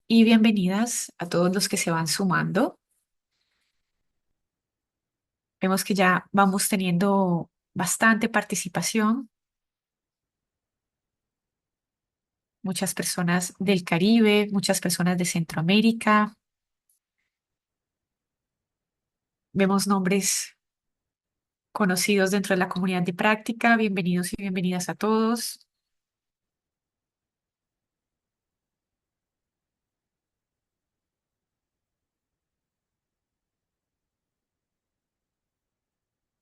Y bienvenidas a todos los que se van sumando. Vemos que ya vamos teniendo bastante participación, muchas personas del Caribe, muchas personas de Centroamérica. Vemos nombres conocidos dentro de la comunidad de práctica. Bienvenidos y bienvenidas a todos.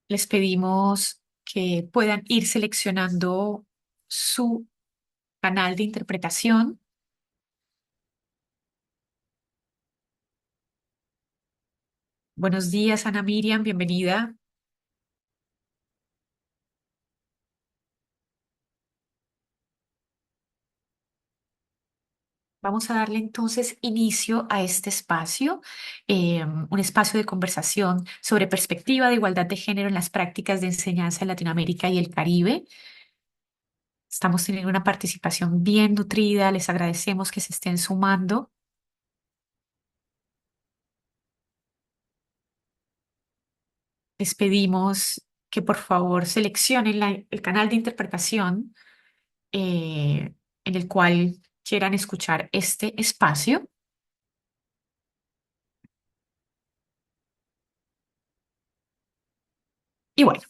Les pedimos que puedan ir seleccionando su canal de interpretación. Buenos días, Ana Miriam, bienvenida. Vamos a darle entonces inicio a este espacio, un espacio de conversación sobre perspectiva de igualdad de género en las prácticas de enseñanza en Latinoamérica y el Caribe. Estamos teniendo una participación bien nutrida, les agradecemos que se estén sumando. Les pedimos que por favor seleccionen el canal de interpretación en el cual quieran escuchar este espacio. Y bueno.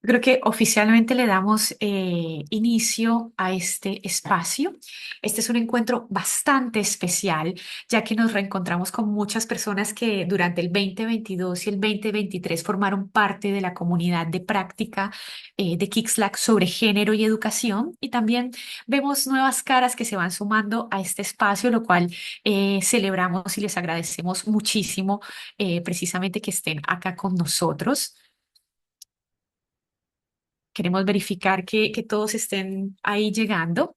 Creo que oficialmente le damos inicio a este espacio. Este es un encuentro bastante especial, ya que nos reencontramos con muchas personas que durante el 2022 y el 2023 formaron parte de la comunidad de práctica de Kixlack sobre género y educación. Y también vemos nuevas caras que se van sumando a este espacio, lo cual celebramos y les agradecemos muchísimo precisamente que estén acá con nosotros. Queremos verificar que todos estén ahí llegando.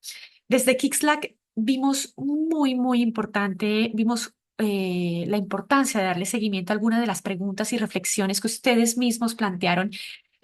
Desde Kixlack vimos muy importante, vimos la importancia de darle seguimiento a algunas de las preguntas y reflexiones que ustedes mismos plantearon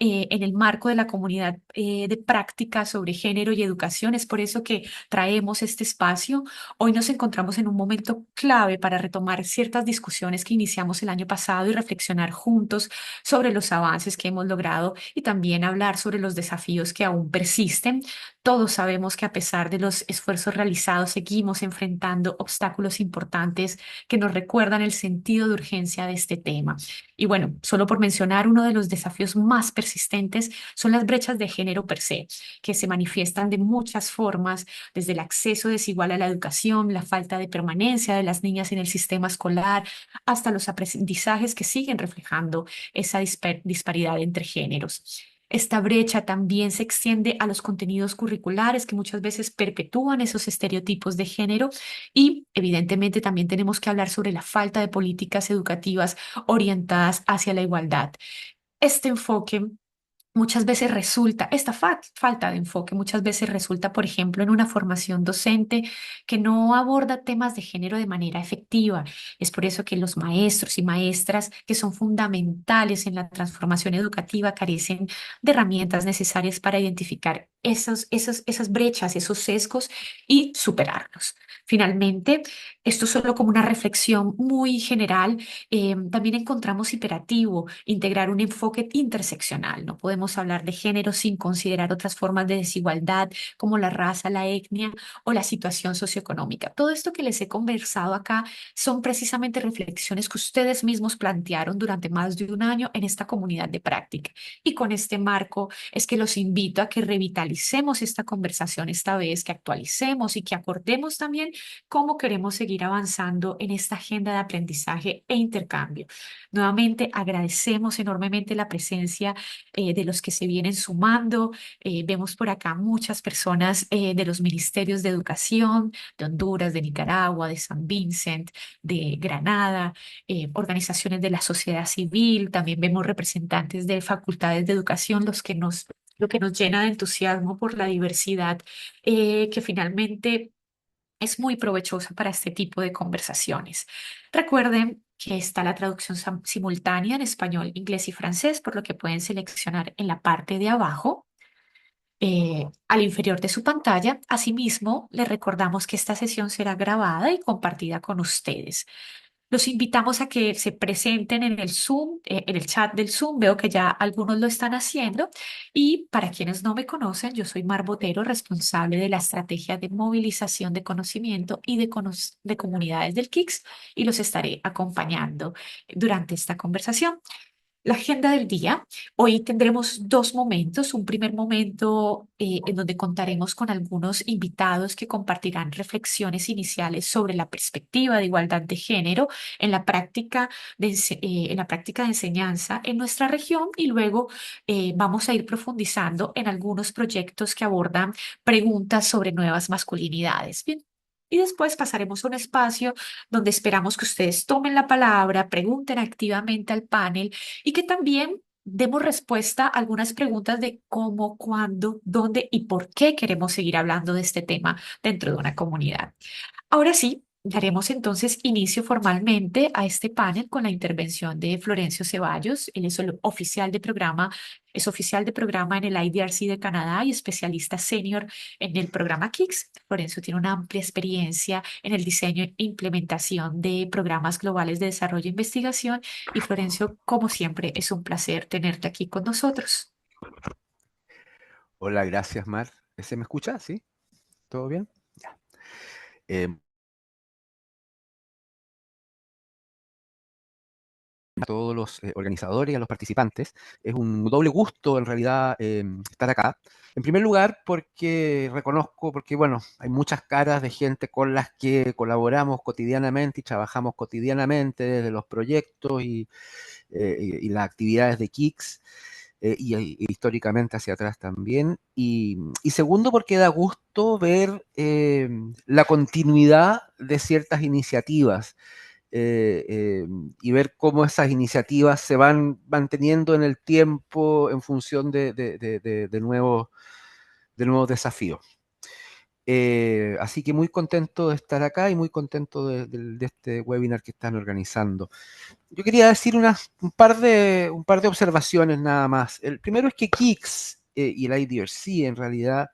en el marco de la comunidad de práctica sobre género y educación. Es por eso que traemos este espacio. Hoy nos encontramos en un momento clave para retomar ciertas discusiones que iniciamos el año pasado y reflexionar juntos sobre los avances que hemos logrado y también hablar sobre los desafíos que aún persisten. Todos sabemos que a pesar de los esfuerzos realizados, seguimos enfrentando obstáculos importantes que nos recuerdan el sentido de urgencia de este tema. Y bueno, solo por mencionar, uno de los desafíos más persistentes son las brechas de género per se, que se manifiestan de muchas formas, desde el acceso desigual a la educación, la falta de permanencia de las niñas en el sistema escolar, hasta los aprendizajes que siguen reflejando esa disparidad entre géneros. Esta brecha también se extiende a los contenidos curriculares que muchas veces perpetúan esos estereotipos de género y evidentemente también tenemos que hablar sobre la falta de políticas educativas orientadas hacia la igualdad. Este enfoque muchas veces resulta, esta falta de enfoque muchas veces resulta, por ejemplo, en una formación docente que no aborda temas de género de manera efectiva. Es por eso que los maestros y maestras, que son fundamentales en la transformación educativa, carecen de herramientas necesarias para identificar esas brechas, esos sesgos y superarlos. Finalmente, esto solo como una reflexión muy general, también encontramos imperativo integrar un enfoque interseccional. No podemos hablar de género sin considerar otras formas de desigualdad como la raza, la etnia o la situación socioeconómica. Todo esto que les he conversado acá son precisamente reflexiones que ustedes mismos plantearon durante más de un año en esta comunidad de práctica. Y con este marco es que los invito a que revitalicemos esta conversación esta vez, que actualicemos y que acordemos también cómo queremos seguir avanzando en esta agenda de aprendizaje e intercambio. Nuevamente agradecemos enormemente la presencia de los que se vienen sumando. Vemos por acá muchas personas de los ministerios de educación, de Honduras, de Nicaragua, de San Vincent, de Granada, organizaciones de la sociedad civil. También vemos representantes de facultades de educación, lo que nos llena de entusiasmo por la diversidad que finalmente es muy provechosa para este tipo de conversaciones. Recuerden que está la traducción simultánea en español, inglés y francés, por lo que pueden seleccionar en la parte de abajo. al inferior de su pantalla. Asimismo, les recordamos que esta sesión será grabada y compartida con ustedes. Los invitamos a que se presenten en el Zoom, en el chat del Zoom. Veo que ya algunos lo están haciendo. Y para quienes no me conocen, yo soy Mar Botero, responsable de la estrategia de movilización de conocimiento y de comunidades del KICS, y los estaré acompañando durante esta conversación. La agenda del día. Hoy tendremos dos momentos. Un primer momento en donde contaremos con algunos invitados que compartirán reflexiones iniciales sobre la perspectiva de igualdad de género en la práctica en la práctica de enseñanza en nuestra región, y luego vamos a ir profundizando en algunos proyectos que abordan preguntas sobre nuevas masculinidades. Bien. Y después pasaremos a un espacio donde esperamos que ustedes tomen la palabra, pregunten activamente al panel y que también demos respuesta a algunas preguntas de cómo, cuándo, dónde y por qué queremos seguir hablando de este tema dentro de una comunidad. Ahora sí, daremos entonces inicio formalmente a este panel con la intervención de Florencio Ceballos. Él es el oficial de programa, es oficial de programa en el IDRC de Canadá y especialista senior en el programa KICS. Florencio tiene una amplia experiencia en el diseño e implementación de programas globales de desarrollo e investigación. Y Florencio, como siempre, es un placer tenerte aquí con nosotros. Hola, gracias, Mar. ¿Se me escucha? ¿Sí? ¿Todo bien? Ya. Eh, a todos los organizadores y a los participantes, es un doble gusto en realidad estar acá. En primer lugar, porque reconozco, porque bueno, hay muchas caras de gente con las que colaboramos cotidianamente y trabajamos cotidianamente desde los proyectos y las actividades de KICS. Y históricamente hacia atrás también. Y segundo, porque da gusto ver la continuidad de ciertas iniciativas eh, eh, y ver cómo esas iniciativas se van manteniendo en el tiempo en función de nuevos desafíos. Así que muy contento de estar acá y muy contento de este webinar que están organizando. Yo quería decir un par de observaciones nada más. El primero es que KICS y el IDRC en realidad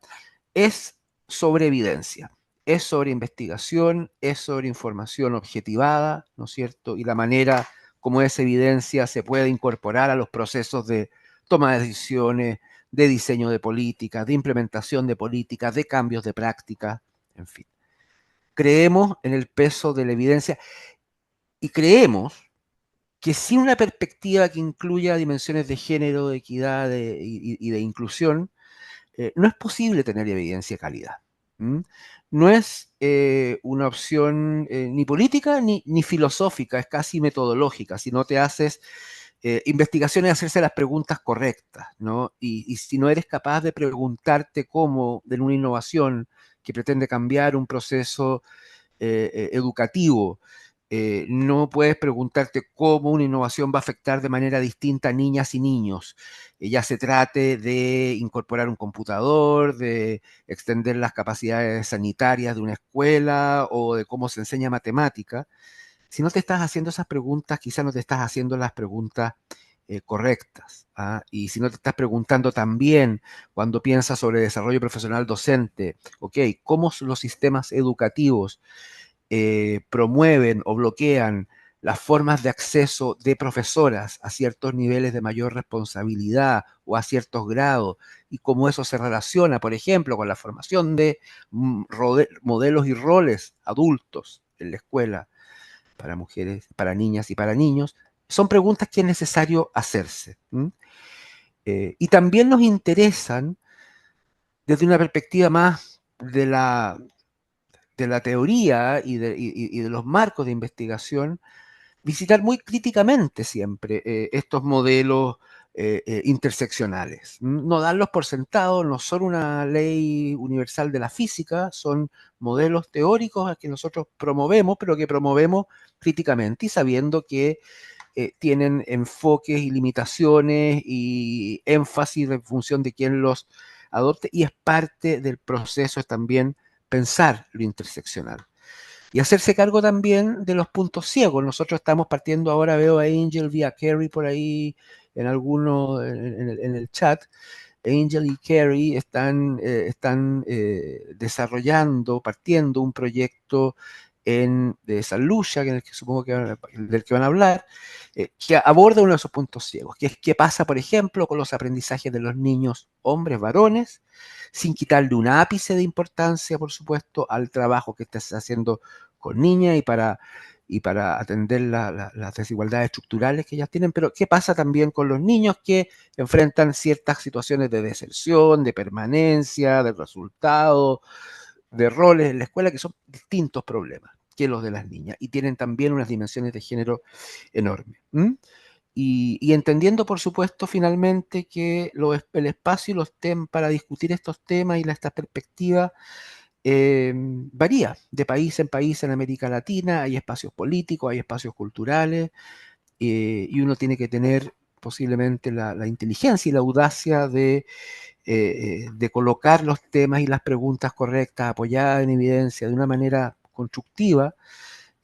es sobre evidencia, es sobre investigación, es sobre información objetivada, ¿no es cierto? Y la manera como esa evidencia se puede incorporar a los procesos de toma de decisiones, de diseño de políticas, de implementación de políticas, de cambios de práctica, en fin. Creemos en el peso de la evidencia y creemos que sin una perspectiva que incluya dimensiones de género, de equidad y de inclusión, no es posible tener evidencia de calidad. ¿Mm? No es una opción ni política ni filosófica, es casi metodológica. Si no te haces investigaciones, hacerse las preguntas correctas, ¿no? Y si no eres capaz de preguntarte cómo, de una innovación que pretende cambiar un proceso educativo, no puedes preguntarte cómo una innovación va a afectar de manera distinta a niñas y niños. Ya se trate de incorporar un computador, de extender las capacidades sanitarias de una escuela o de cómo se enseña matemática. Si no te estás haciendo esas preguntas, quizás no te estás haciendo las preguntas correctas. ¿Ah? Y si no te estás preguntando también cuando piensas sobre desarrollo profesional docente, ok, cómo los sistemas educativos promueven o bloquean las formas de acceso de profesoras a ciertos niveles de mayor responsabilidad o a ciertos grados, y cómo eso se relaciona, por ejemplo, con la formación de modelos y roles adultos en la escuela para mujeres, para niñas y para niños, son preguntas que es necesario hacerse. Y también nos interesan desde una perspectiva más de la teoría y de los marcos de investigación, visitar muy críticamente siempre estos modelos interseccionales. No darlos por sentado, no son una ley universal de la física, son modelos teóricos a que nosotros promovemos, pero que promovemos críticamente y sabiendo que tienen enfoques y limitaciones y énfasis en función de quién los adopte, y es parte del proceso es también pensar lo interseccional. Y hacerse cargo también de los puntos ciegos. Nosotros estamos partiendo ahora, veo a Angel vía Kerry por ahí en alguno, en el chat, Angel y Carrie están desarrollando, partiendo un proyecto de San Lucia, en el que supongo del que van a hablar, que aborda uno de esos puntos ciegos, que es qué pasa, por ejemplo, con los aprendizajes de los niños, hombres, varones, sin quitarle un ápice de importancia, por supuesto, al trabajo que estás haciendo con niñas y para atender las desigualdades estructurales que ellas tienen, pero qué pasa también con los niños que enfrentan ciertas situaciones de deserción, de permanencia, de resultados, de roles en la escuela, que son distintos problemas que los de las niñas y tienen también unas dimensiones de género enormes. ¿M? Y entendiendo, por supuesto, finalmente que el espacio y los temas para discutir estos temas y esta perspectiva varía de país en país en América Latina, hay espacios políticos, hay espacios culturales, y uno tiene que tener posiblemente la inteligencia y la audacia de colocar los temas y las preguntas correctas, apoyadas en evidencia de una manera constructiva,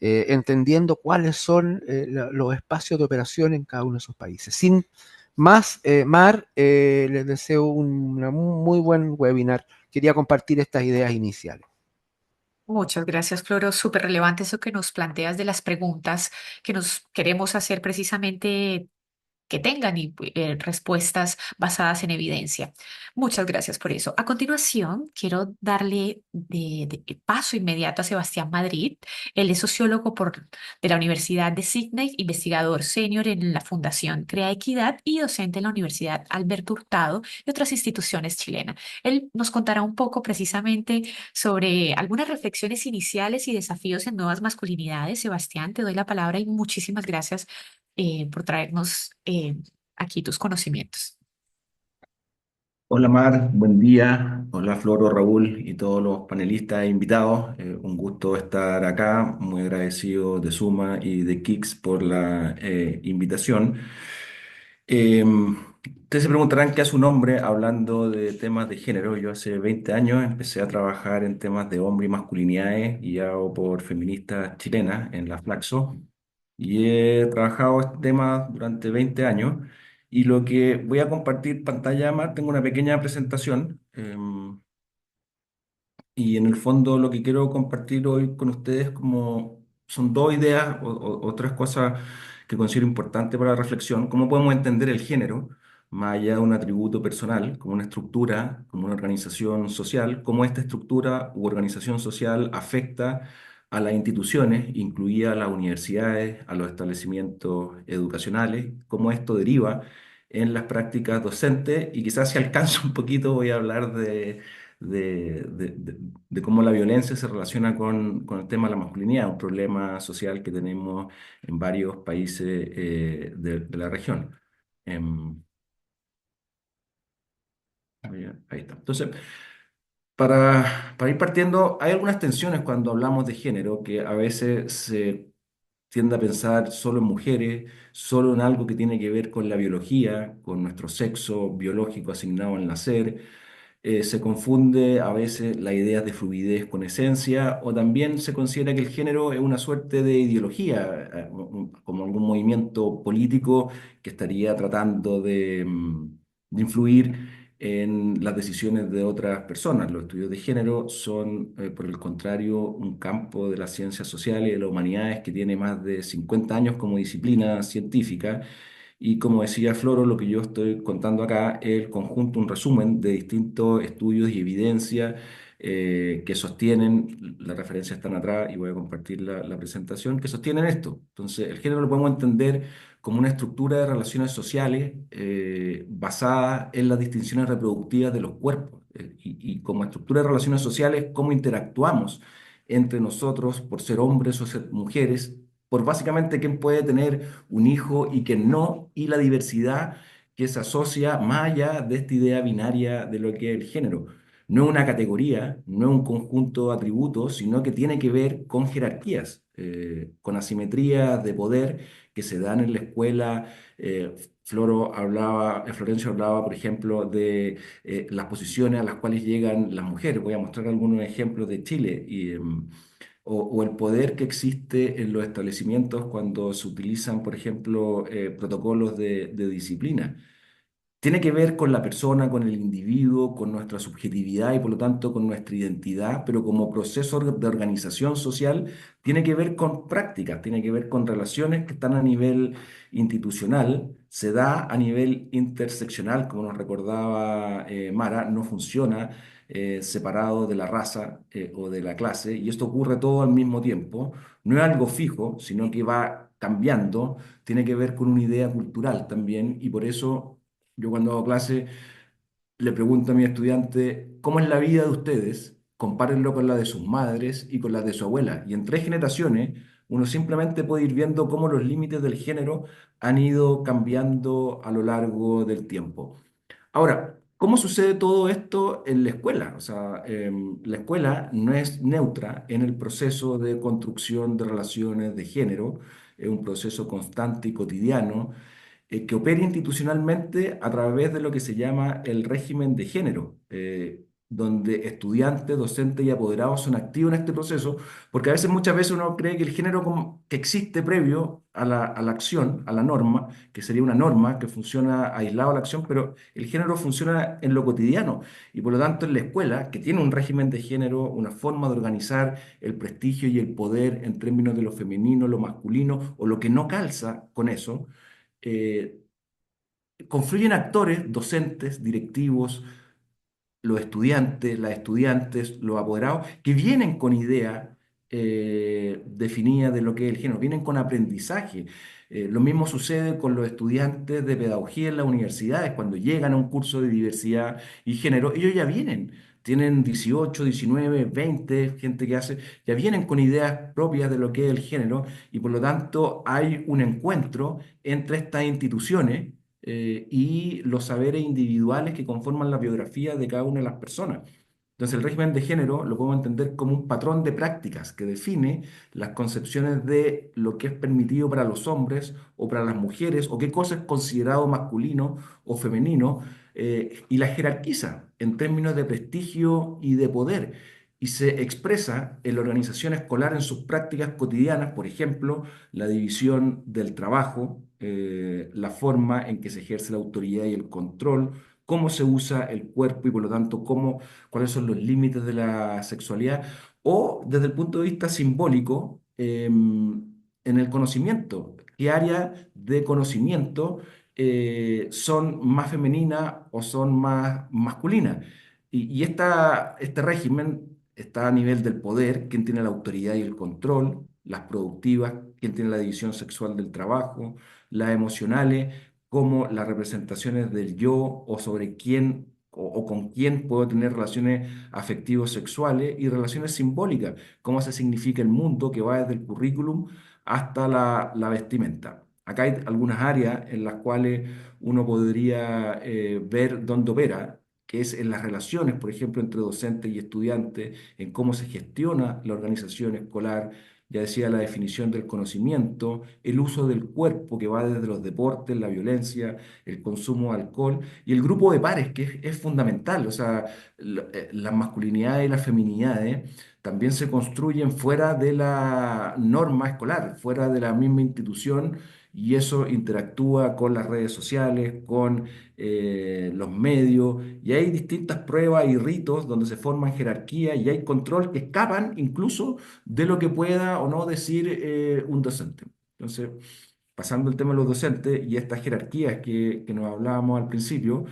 entendiendo cuáles son los espacios de operación en cada uno de esos países. Sin más, Mar, les deseo un muy buen webinar. Quería compartir estas ideas iniciales. Muchas gracias, Floro. Súper relevante eso que nos planteas de las preguntas que nos queremos hacer precisamente que tengan respuestas basadas en evidencia. Muchas gracias por eso. A continuación, quiero darle de paso inmediato a Sebastián Madrid. Él es sociólogo de la Universidad de Sydney, investigador senior en la Fundación Crea Equidad y docente en la Universidad Alberto Hurtado y otras instituciones chilenas. Él nos contará un poco precisamente sobre algunas reflexiones iniciales y desafíos en nuevas masculinidades. Sebastián, te doy la palabra y muchísimas gracias por traernos aquí tus conocimientos. Hola Mar, buen día. Hola Floro, Raúl y todos los panelistas e invitados. Un gusto estar acá. Muy agradecido de Suma y de Kix por la invitación. Ustedes se preguntarán qué hace un hombre hablando de temas de género. Yo hace 20 años empecé a trabajar en temas de hombre y masculinidades, guiado por feministas chilenas en la Flaxo. Y he trabajado este tema durante 20 años. Y lo que voy a compartir pantalla, Mar, tengo una pequeña presentación. Y en el fondo lo que quiero compartir hoy con ustedes como son dos ideas o tres cosas que considero importantes para la reflexión. ¿Cómo podemos entender el género, más allá de un atributo personal, como una estructura, como una organización social? ¿Cómo esta estructura u organización social afecta a las instituciones, incluidas las universidades, a los establecimientos educacionales? ¿Cómo esto deriva en las prácticas docentes? Y quizás si alcanzo un poquito voy a hablar de cómo la violencia se relaciona con el tema de la masculinidad, un problema social que tenemos en varios países de la región. Em, ahí está. Entonces, para ir partiendo, hay algunas tensiones cuando hablamos de género que a veces se tiende a pensar solo en mujeres, solo en algo que tiene que ver con la biología, con nuestro sexo biológico asignado al nacer. Se confunde a veces las ideas de fluidez con esencia, o también se considera que el género es una suerte de ideología, como algún movimiento político que estaría tratando de influir en las decisiones de otras personas. Los estudios de género son, por el contrario, un campo de las ciencias sociales y de las humanidades que tiene más de 50 años como disciplina científica, y como decía Floro, lo que yo estoy contando acá es el conjunto, un resumen de distintos estudios y evidencias que sostienen, las referencias están atrás y voy a compartir la presentación, que sostienen esto. Entonces, el género lo podemos entender como una estructura de relaciones sociales basada en las distinciones reproductivas de los cuerpos, y como estructura de relaciones sociales, cómo interactuamos entre nosotros por ser hombres o ser mujeres, por básicamente quién puede tener un hijo y quién no, y la diversidad que se asocia más allá de esta idea binaria de lo que es el género. No es una categoría, no es un conjunto de atributos, sino que tiene que ver con jerarquías, con asimetrías de poder que se dan en la escuela. Florencio hablaba, por ejemplo, de las posiciones a las cuales llegan las mujeres. Voy a mostrar algunos ejemplos de Chile. O el poder que existe en los establecimientos cuando se utilizan, por ejemplo, protocolos de disciplina. tiene que ver con la persona, con el individuo, con nuestra subjetividad y por lo tanto con nuestra identidad, pero como proceso de organización social tiene que ver con prácticas, tiene que ver con relaciones que están a nivel institucional, se da a nivel interseccional, como nos recordaba Mara, no funciona separado de la raza o de la clase, y esto ocurre todo al mismo tiempo. No es algo fijo, sino que va cambiando, tiene que ver con una idea cultural también, y por eso yo cuando hago clase le pregunto a mis estudiantes, ¿cómo es la vida de ustedes? Compárenlo con la de sus madres y con la de su abuela. Y en 3 generaciones uno simplemente puede ir viendo cómo los límites del género han ido cambiando a lo largo del tiempo. Ahora, ¿cómo sucede todo esto en la escuela? O sea, la escuela no es neutra en el proceso de construcción de relaciones de género, es un proceso constante y cotidiano que opere institucionalmente a través de lo que se llama el régimen de género, donde estudiantes, docentes y apoderados son activos en este proceso, porque a veces, muchas veces uno cree que el género que existe previo a la acción, a la norma, que sería una norma que funciona aislado a la acción, pero el género funciona en lo cotidiano y por lo tanto en la escuela, que tiene un régimen de género, una forma de organizar el prestigio y el poder en términos de lo femenino, lo masculino o lo que no calza con eso, eh, confluyen actores, docentes, directivos, los estudiantes, las estudiantes, los apoderados, que vienen con idea definida de lo que es el género, vienen con aprendizaje. Lo mismo sucede con los estudiantes de pedagogía en las universidades, cuando llegan a un curso de diversidad y género, ellos ya vienen. Tienen 18, 19, 20, gente que hace, ya vienen con ideas propias de lo que es el género y por lo tanto hay un encuentro entre estas instituciones y los saberes individuales que conforman la biografía de cada una de las personas. Entonces, el régimen de género lo podemos entender como un patrón de prácticas que define las concepciones de lo que es permitido para los hombres o para las mujeres, o qué cosa es considerado masculino o femenino, y la jerarquiza en términos de prestigio y de poder. Y se expresa en la organización escolar en sus prácticas cotidianas, por ejemplo, la división del trabajo, la forma en que se ejerce la autoridad y el control, cómo se usa el cuerpo y por lo tanto cuáles son los límites de la sexualidad, o desde el punto de vista simbólico, en el conocimiento, qué áreas de conocimiento son más femeninas o son más masculinas. Este régimen está a nivel del poder, quién tiene la autoridad y el control, las productivas, quién tiene la división sexual del trabajo, las emocionales, como las representaciones del yo o sobre quién o con quién puedo tener relaciones afectivos sexuales y relaciones simbólicas, cómo se significa el mundo que va desde el currículum hasta la vestimenta. Acá hay algunas áreas en las cuales uno podría ver dónde opera, que es en las relaciones, por ejemplo, entre docentes y estudiantes, en cómo se gestiona la organización escolar, ya decía la definición del conocimiento, el uso del cuerpo que va desde los deportes, la violencia, el consumo de alcohol y el grupo de pares que es fundamental. O sea, las masculinidades y las feminidades también se construyen fuera de la norma escolar, fuera de la misma institución. Y eso interactúa con las redes sociales, con los medios, y hay distintas pruebas y ritos donde se forman jerarquías y hay control que escapan incluso de lo que pueda o no decir un docente. Entonces, pasando el tema de los docentes y estas jerarquías que nos hablábamos al principio,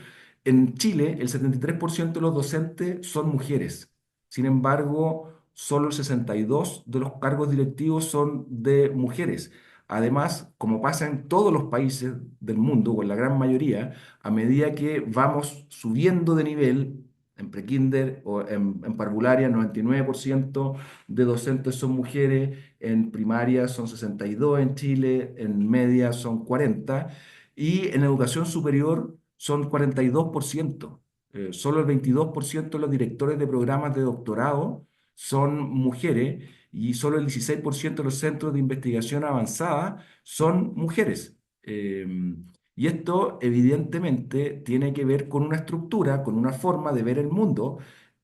en Chile el 73% de los docentes son mujeres. Sin embargo, solo el 62% de los cargos directivos son de mujeres. Además, como pasa en todos los países del mundo, o en la gran mayoría, a medida que vamos subiendo de nivel, en prekinder o en parvularia, 99% de docentes son mujeres, en primaria son 62 en Chile, en media son 40 y en educación superior son 42%. Solo el 22% de los directores de programas de doctorado son mujeres y solo el 16% de los centros de investigación avanzada son mujeres. Y esto evidentemente tiene que ver con una estructura, con una forma de ver el mundo,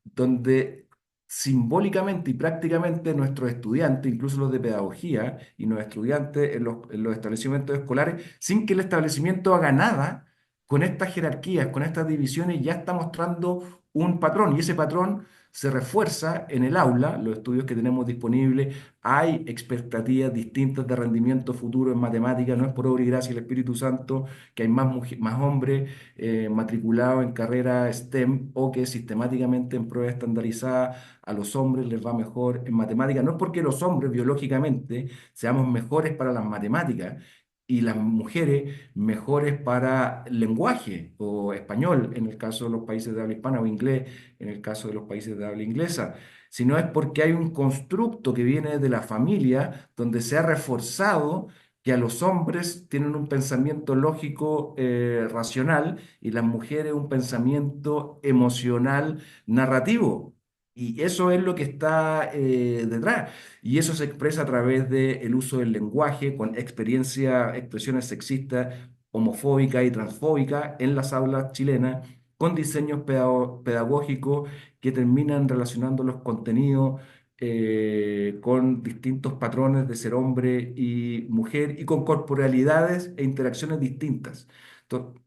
donde simbólicamente y prácticamente nuestros estudiantes, incluso los de pedagogía y los estudiantes en los establecimientos escolares, sin que el establecimiento haga nada, con estas jerarquías, con estas divisiones, ya está mostrando un patrón y ese patrón se refuerza en el aula, los estudios que tenemos disponibles, hay expectativas distintas de rendimiento futuro en matemáticas, no es por obra y gracia del Espíritu Santo que hay más hombres matriculados en carreras STEM o que sistemáticamente en pruebas estandarizadas a los hombres les va mejor en matemáticas. No es porque los hombres biológicamente seamos mejores para las matemáticas y las mujeres mejores para lenguaje o español en el caso de los países de habla hispana o inglés en el caso de los países de habla inglesa, sino es porque hay un constructo que viene de la familia donde se ha reforzado que a los hombres tienen un pensamiento lógico racional y las mujeres un pensamiento emocional narrativo. Y eso es lo que está detrás. Y eso se expresa a través del uso del lenguaje con expresiones sexistas, homofóbicas y transfóbicas en las aulas chilenas, con diseños pedagógicos que terminan relacionando los contenidos con distintos patrones de ser hombre y mujer y con corporalidades e interacciones distintas.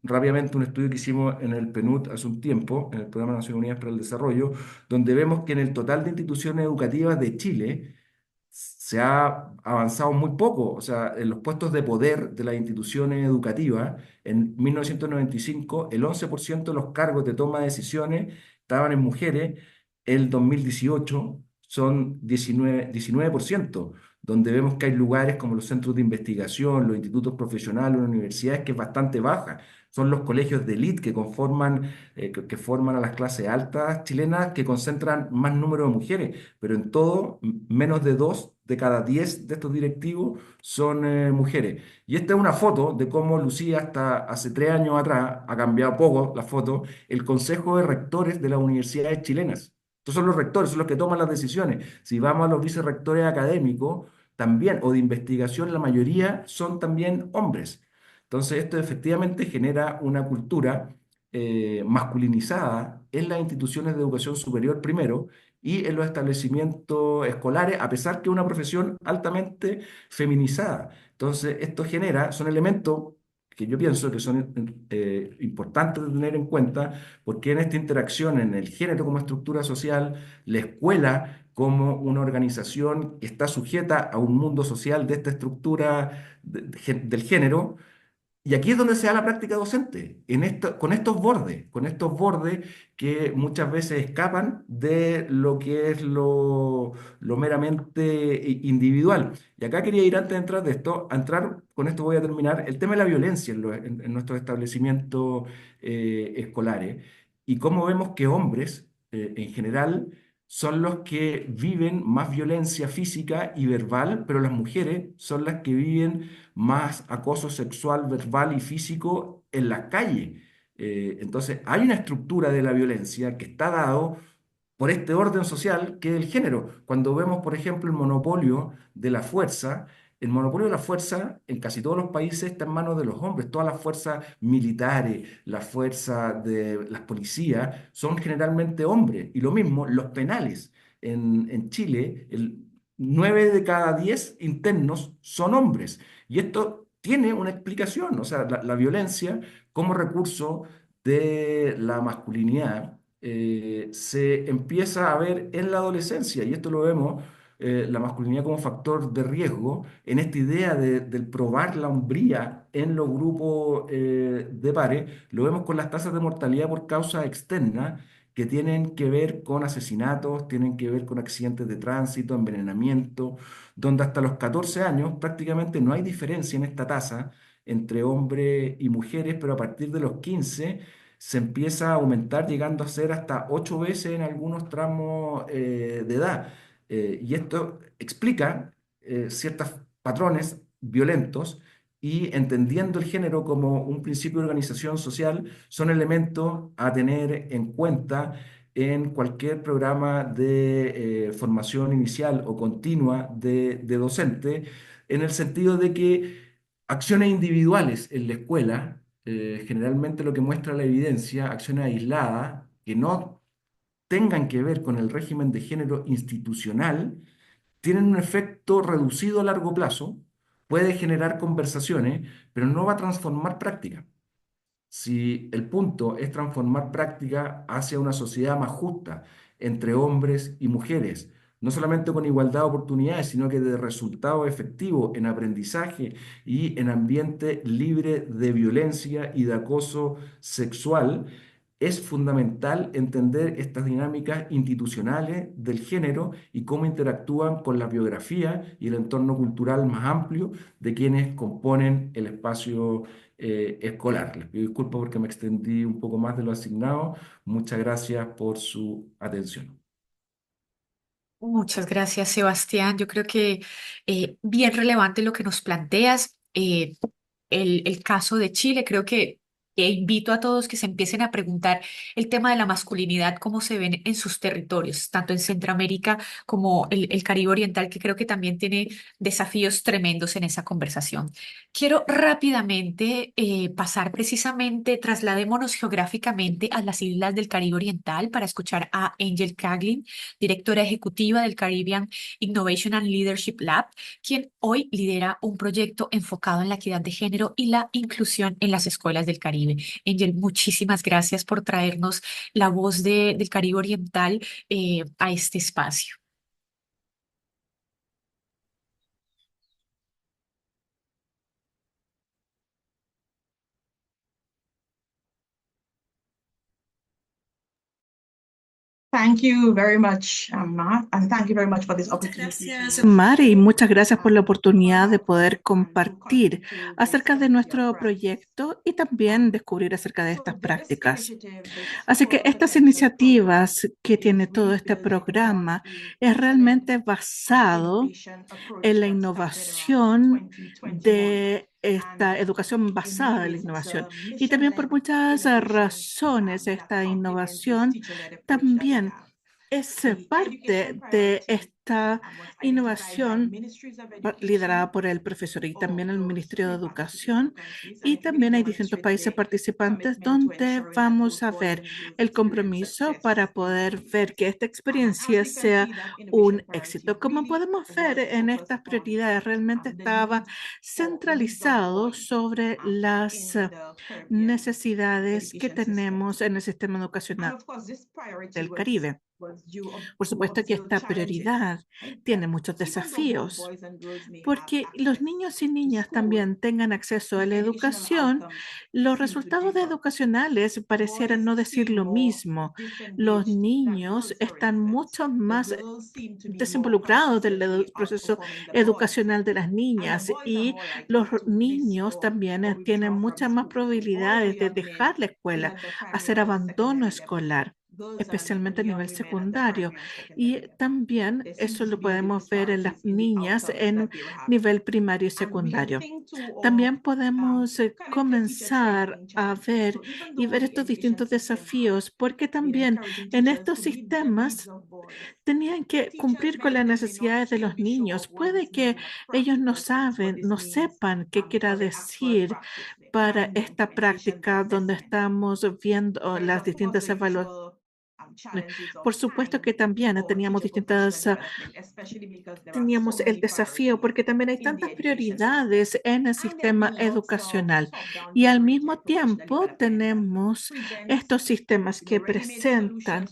Rápidamente un estudio que hicimos en el PNUD hace un tiempo, en el Programa de Naciones Unidas para el Desarrollo, donde vemos que en el total de instituciones educativas de Chile, se ha avanzado muy poco. O sea, en los puestos de poder de las instituciones educativas, en 1995, el 11% de los cargos de toma de decisiones estaban en mujeres. El 2018 son 19%, donde vemos que hay lugares como los centros de investigación, los institutos profesionales, las universidades, que es bastante baja. Son los colegios de élite que forman a las clases altas chilenas que concentran más número de mujeres, pero en todo, menos de 2 de cada 10 de estos directivos son mujeres. Y esta es una foto de cómo lucía hasta hace 3 años atrás, ha cambiado poco la foto, el Consejo de Rectores de las universidades chilenas. Estos son los rectores, son los que toman las decisiones. Si vamos a los vicerrectores académicos, también, o de investigación, la mayoría son también hombres. Entonces, esto efectivamente genera una cultura masculinizada en las instituciones de educación superior primero y en los establecimientos escolares, a pesar que es una profesión altamente feminizada. Entonces, esto genera, son elementos que yo pienso que son importantes de tener en cuenta, porque en esta interacción en el género como estructura social, la escuela como una organización que está sujeta a un mundo social de esta estructura del género, y aquí es donde se da la práctica docente, con estos bordes que muchas veces escapan de lo que es lo meramente individual. Y acá quería ir antes de entrar de esto, a entrar, con esto voy a terminar, el tema de la violencia en nuestros establecimientos escolares y cómo vemos que hombres en general son los que viven más violencia física y verbal, pero las mujeres son las que viven más acoso sexual, verbal y físico en las calles. Entonces, hay una estructura de la violencia que está dado por este orden social que es el género. Cuando vemos, por ejemplo, el monopolio de la fuerza, el monopolio de la fuerza en casi todos los países está en manos de los hombres. Todas las fuerzas militares, las fuerzas de las policías, son generalmente hombres. Y lo mismo, los penales. En Chile, 9 de cada 10 internos son hombres. Y esto tiene una explicación. O sea, la violencia como recurso de la masculinidad se empieza a ver en la adolescencia, y esto lo vemos, la masculinidad como factor de riesgo, en esta idea del probar la hombría en los grupos de pares, lo vemos con las tasas de mortalidad por causas externas que tienen que ver con asesinatos, tienen que ver con accidentes de tránsito, envenenamiento, donde hasta los 14 años prácticamente no hay diferencia en esta tasa entre hombres y mujeres, pero a partir de los 15 se empieza a aumentar, llegando a ser hasta 8 veces en algunos tramos de edad. Y esto explica ciertos patrones violentos y entendiendo el género como un principio de organización social, son elementos a tener en cuenta en cualquier programa de formación inicial o continua de docente, en el sentido de que acciones individuales en la escuela, generalmente lo que muestra la evidencia, acciones aisladas que no tengan que ver con el régimen de género institucional, tienen un efecto reducido a largo plazo, puede generar conversaciones, pero no va a transformar práctica. si el punto es transformar práctica hacia una sociedad más justa entre hombres y mujeres, no solamente con igualdad de oportunidades, sino que de resultado efectivo en aprendizaje y en ambiente libre de violencia y de acoso sexual, es fundamental entender estas dinámicas institucionales del género y cómo interactúan con la biografía y el entorno cultural más amplio de quienes componen el espacio escolar. Les pido disculpas porque me extendí un poco más de lo asignado. Muchas gracias por su atención. Muchas gracias, Sebastián. Yo creo que bien relevante lo que nos planteas. El caso de Chile, creo que invito a todos que se empiecen a preguntar el tema de la masculinidad, cómo se ven en sus territorios, tanto en Centroamérica como el Caribe Oriental, que creo que también tiene desafíos tremendos en esa conversación. Quiero rápidamente pasar precisamente, trasladémonos geográficamente a las islas del Caribe Oriental para escuchar a Angel Caglin, directora ejecutiva del Caribbean Innovation and Leadership Lab, quien hoy lidera un proyecto enfocado en la equidad de género y la inclusión en las escuelas del Caribe. Angel, muchísimas gracias por traernos la voz del Caribe Oriental a este espacio. Thank you very much, Matt, and thank you very much for this Muchas opportunity. gracias, Mar, y muchas gracias por la oportunidad de poder compartir acerca de nuestro proyecto y también descubrir acerca de estas prácticas. Así que estas iniciativas que tiene todo este programa es realmente basado en la innovación de esta educación basada en la innovación. Y también por muchas razones esta innovación también es parte de esta innovación liderada por el profesor y también el Ministerio de Educación, y también hay distintos países participantes donde vamos a ver el compromiso para poder ver que esta experiencia sea un éxito. Como podemos ver en estas prioridades, realmente estaba centralizado sobre las necesidades que tenemos en el sistema educacional del Caribe. Por supuesto que esta prioridad tiene muchos desafíos, porque los niños y niñas también tengan acceso a la educación. Los resultados educacionales parecieran no decir lo mismo. Los niños están mucho más desinvolucrados del proceso educacional de las niñas, y los niños también tienen muchas más probabilidades de dejar la escuela, hacer abandono escolar, especialmente a nivel secundario. Y también eso lo podemos ver en las niñas en nivel primario y secundario. También podemos comenzar a ver y ver estos distintos desafíos, porque también en estos sistemas tenían que cumplir con las necesidades de los niños. Puede que ellos no sepan qué quiera decir para esta práctica donde estamos viendo las distintas evaluaciones. Por supuesto que también teníamos el desafío porque también hay tantas prioridades en el sistema educacional, y al mismo tiempo tenemos estos sistemas que presentan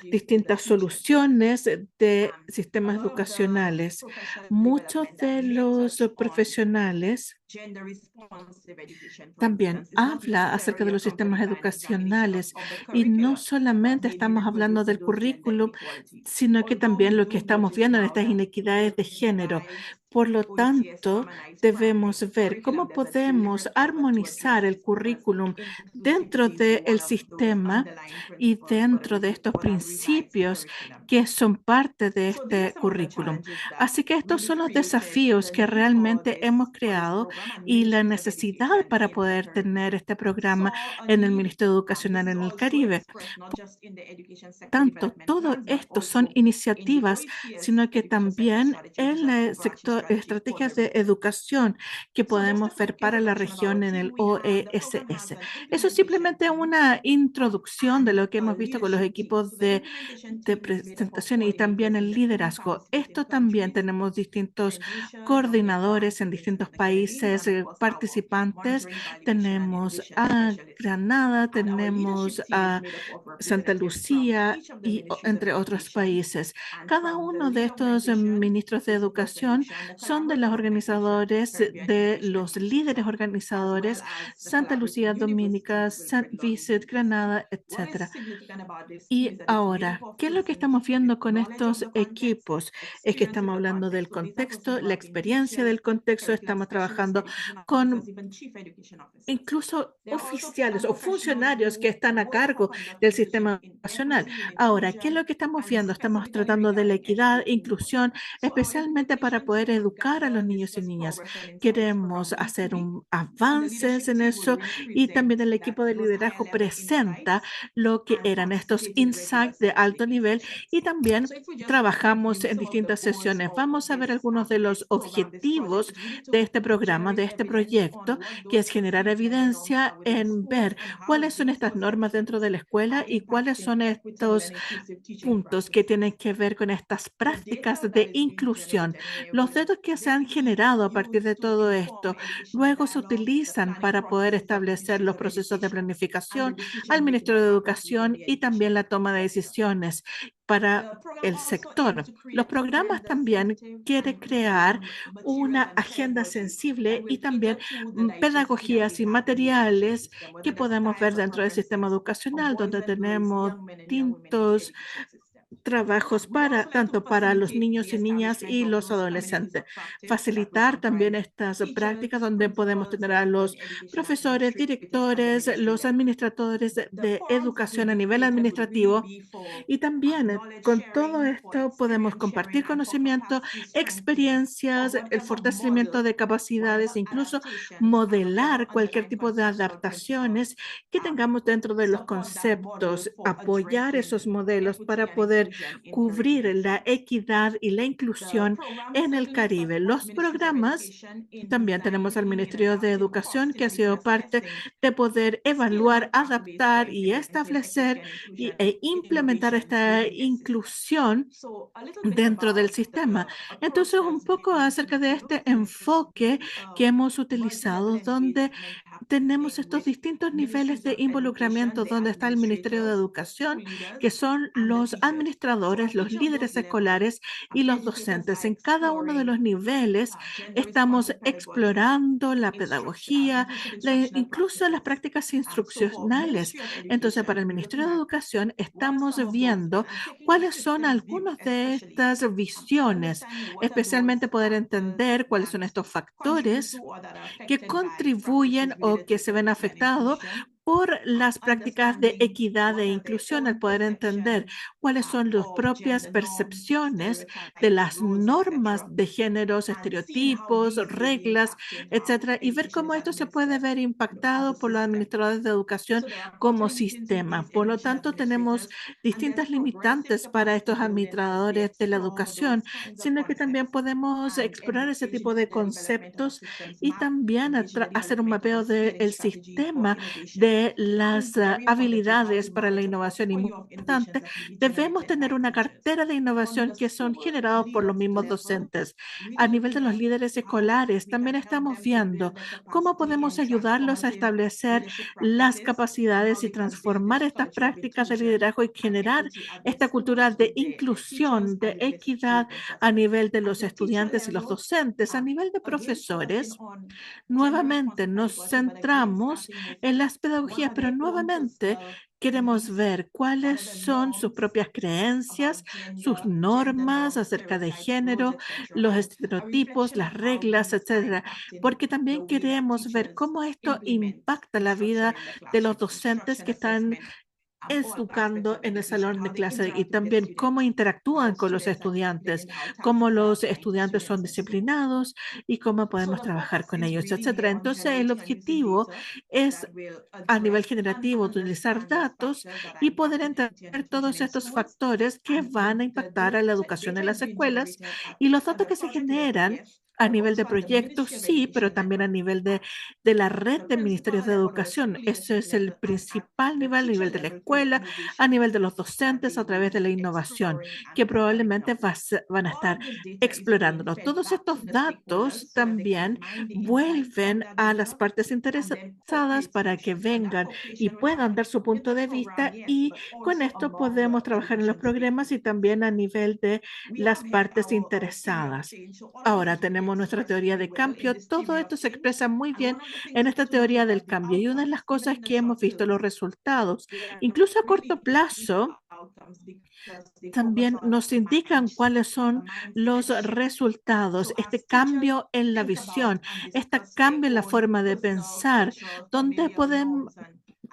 distintas soluciones de sistemas educacionales. Muchos de los profesionales también habla acerca de los sistemas educacionales, y no solamente estamos hablando del currículum, sino que también lo que estamos viendo en estas inequidades de género. Por lo tanto, debemos ver cómo podemos armonizar el currículum dentro del sistema y dentro de estos principios que son parte de este currículum. Así que estos son los desafíos que realmente hemos creado y la necesidad para poder tener este programa en el Ministerio Educacional en el Caribe. Tanto, todo esto son iniciativas, sino que también en el sector, estrategias de educación que podemos ver para la región en el OESS. Eso es simplemente una introducción de lo que hemos visto con los equipos de representación y también el liderazgo. Esto también tenemos distintos coordinadores en distintos países participantes. Tenemos a Granada, tenemos a Santa Lucía y entre otros países. Cada uno de estos ministros de educación son de los organizadores, de los líderes organizadores, Santa Lucía, Dominica, Saint Vincent, Granada, etcétera. Y ahora, ¿qué es lo que estamos viendo con estos equipos? Es que estamos hablando del contexto, la experiencia del contexto, estamos trabajando con incluso oficiales o funcionarios que están a cargo del sistema educacional. Ahora, ¿qué es lo que estamos viendo? Estamos tratando de la equidad, inclusión, especialmente para poder educar a los niños y niñas. Queremos hacer avances en eso y también el equipo de liderazgo presenta lo que eran estos insights de alto nivel y también trabajamos en distintas sesiones. Vamos a ver algunos de los objetivos de este programa, de este proyecto, que es generar evidencia en ver cuáles son estas normas dentro de la escuela y cuáles son estos puntos que tienen que ver con estas prácticas de inclusión. Los datos que se han generado a partir de todo esto luego se utilizan para poder establecer los procesos de planificación al Ministerio de Educación y también la toma de decisiones para el sector. Los programas también quieren crear una agenda sensible y también pedagogías y materiales que podemos ver dentro del sistema educacional, donde tenemos distintos trabajos para tanto para los niños y niñas y los adolescentes. Facilitar también estas prácticas donde podemos tener a los profesores, directores, los administradores de educación a nivel administrativo y también con todo esto podemos compartir conocimiento, experiencias, el fortalecimiento de capacidades, incluso modelar cualquier tipo de adaptaciones que tengamos dentro de los conceptos, apoyar esos modelos para poder cubrir la equidad y la inclusión en el Caribe. Los programas también tenemos al Ministerio de Educación que ha sido parte de poder evaluar, adaptar y establecer e implementar esta inclusión dentro del sistema. Entonces, un poco acerca de este enfoque que hemos utilizado, donde tenemos estos distintos niveles de involucramiento, donde está el Ministerio de Educación, que son los administradores, los líderes escolares y los docentes. En cada uno de los niveles estamos explorando la pedagogía, incluso las prácticas instruccionales. Entonces, para el Ministerio de Educación estamos viendo cuáles son algunas de estas visiones, especialmente poder entender cuáles son estos factores que contribuyen o que se ven afectados por las prácticas de equidad e inclusión, al poder entender cuáles son las propias percepciones de las normas de géneros, estereotipos, reglas, etcétera, y ver cómo esto se puede ver impactado por los administradores de educación como sistema. Por lo tanto, tenemos distintas limitantes para estos administradores de la educación, sino que también podemos explorar ese tipo de conceptos y también hacer un mapeo del sistema de las habilidades para la innovación. Y muy importante, debemos tener una cartera de innovación que son generados por los mismos docentes. A nivel de los líderes escolares, también estamos viendo cómo podemos ayudarlos a establecer las capacidades y transformar estas prácticas de liderazgo y generar esta cultura de inclusión, de equidad a nivel de los estudiantes y los docentes, a nivel de profesores. Nuevamente nos centramos en las pedagogías, pero nuevamente queremos ver cuáles son sus propias creencias, sus normas acerca de género, los estereotipos, las reglas, etcétera, porque también queremos ver cómo esto impacta la vida de los docentes que están educando en el salón de clase y también cómo interactúan con los estudiantes, cómo los estudiantes son disciplinados y cómo podemos trabajar con ellos, etcétera. Entonces, el objetivo es a nivel generativo utilizar datos y poder entender todos estos factores que van a impactar a la educación en las escuelas y los datos que se generan A nivel de proyectos, sí, pero también a nivel de la red de ministerios de educación. Ese es el principal nivel, a nivel de la escuela, a nivel de los docentes, a través de la innovación, que probablemente van a estar explorándonos. Todos estos datos también vuelven a las partes interesadas para que vengan y puedan dar su punto de vista y con esto podemos trabajar en los programas y también a nivel de las partes interesadas. Ahora tenemos nuestra teoría de cambio. Todo esto se expresa muy bien en esta teoría del cambio. Y una de las cosas que hemos visto, los resultados, incluso a corto plazo, también nos indican cuáles son los resultados, este cambio en la visión, este cambio en la forma de pensar, donde podemos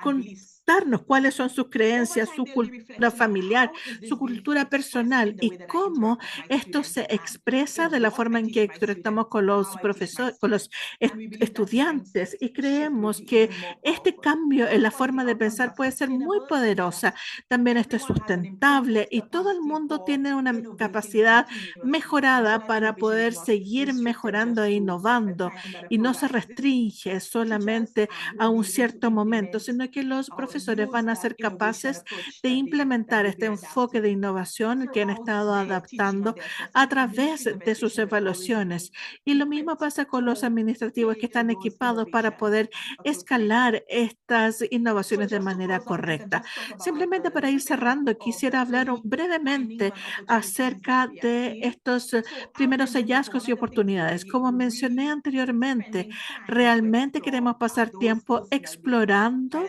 contarnos cuáles son sus creencias, su cultura familiar, su cultura personal y cómo esto se expresa de la forma en que tratamos con los profesores, con los estudiantes. Y creemos que este cambio en la forma de pensar puede ser muy poderosa. También esto es sustentable y todo el mundo tiene una capacidad mejorada para poder seguir mejorando e innovando y no se restringe solamente a un cierto momento, sino que los profesores van a ser capaces de implementar este enfoque de innovación que han estado adaptando a través de sus evaluaciones. Y lo mismo pasa con los administrativos que están equipados para poder escalar estas innovaciones de manera correcta. Simplemente para ir cerrando, quisiera hablar brevemente acerca de estos primeros hallazgos y oportunidades. Como mencioné anteriormente, realmente queremos pasar tiempo explorando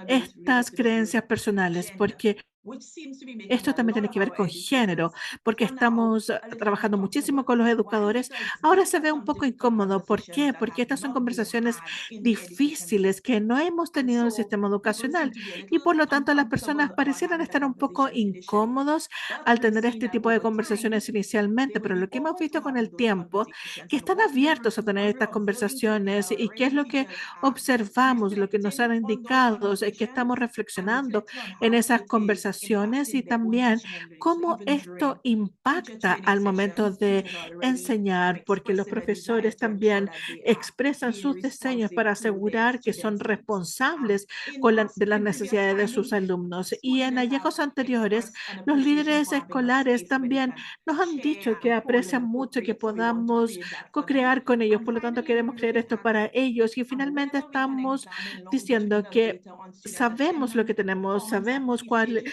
estas creencias personales, porque esto también tiene que ver con género, porque estamos trabajando muchísimo con los educadores. Ahora se ve un poco incómodo. ¿Por qué? Porque estas son conversaciones difíciles que no hemos tenido en el sistema educacional y por lo tanto las personas parecieran estar un poco incómodos al tener este tipo de conversaciones inicialmente, pero lo que hemos visto con el tiempo, que están abiertos a tener estas conversaciones y qué es lo que observamos, lo que nos han indicado, es que estamos reflexionando en esas conversaciones y también cómo esto impacta al momento de enseñar, porque los profesores también expresan sus diseños para asegurar que son responsables de las necesidades de sus alumnos. Y en hallazgos anteriores, los líderes escolares también nos han dicho que aprecian mucho que podamos co-crear con ellos. Por lo tanto, queremos crear esto para ellos. Y finalmente estamos diciendo que sabemos lo que tenemos, sabemos cuál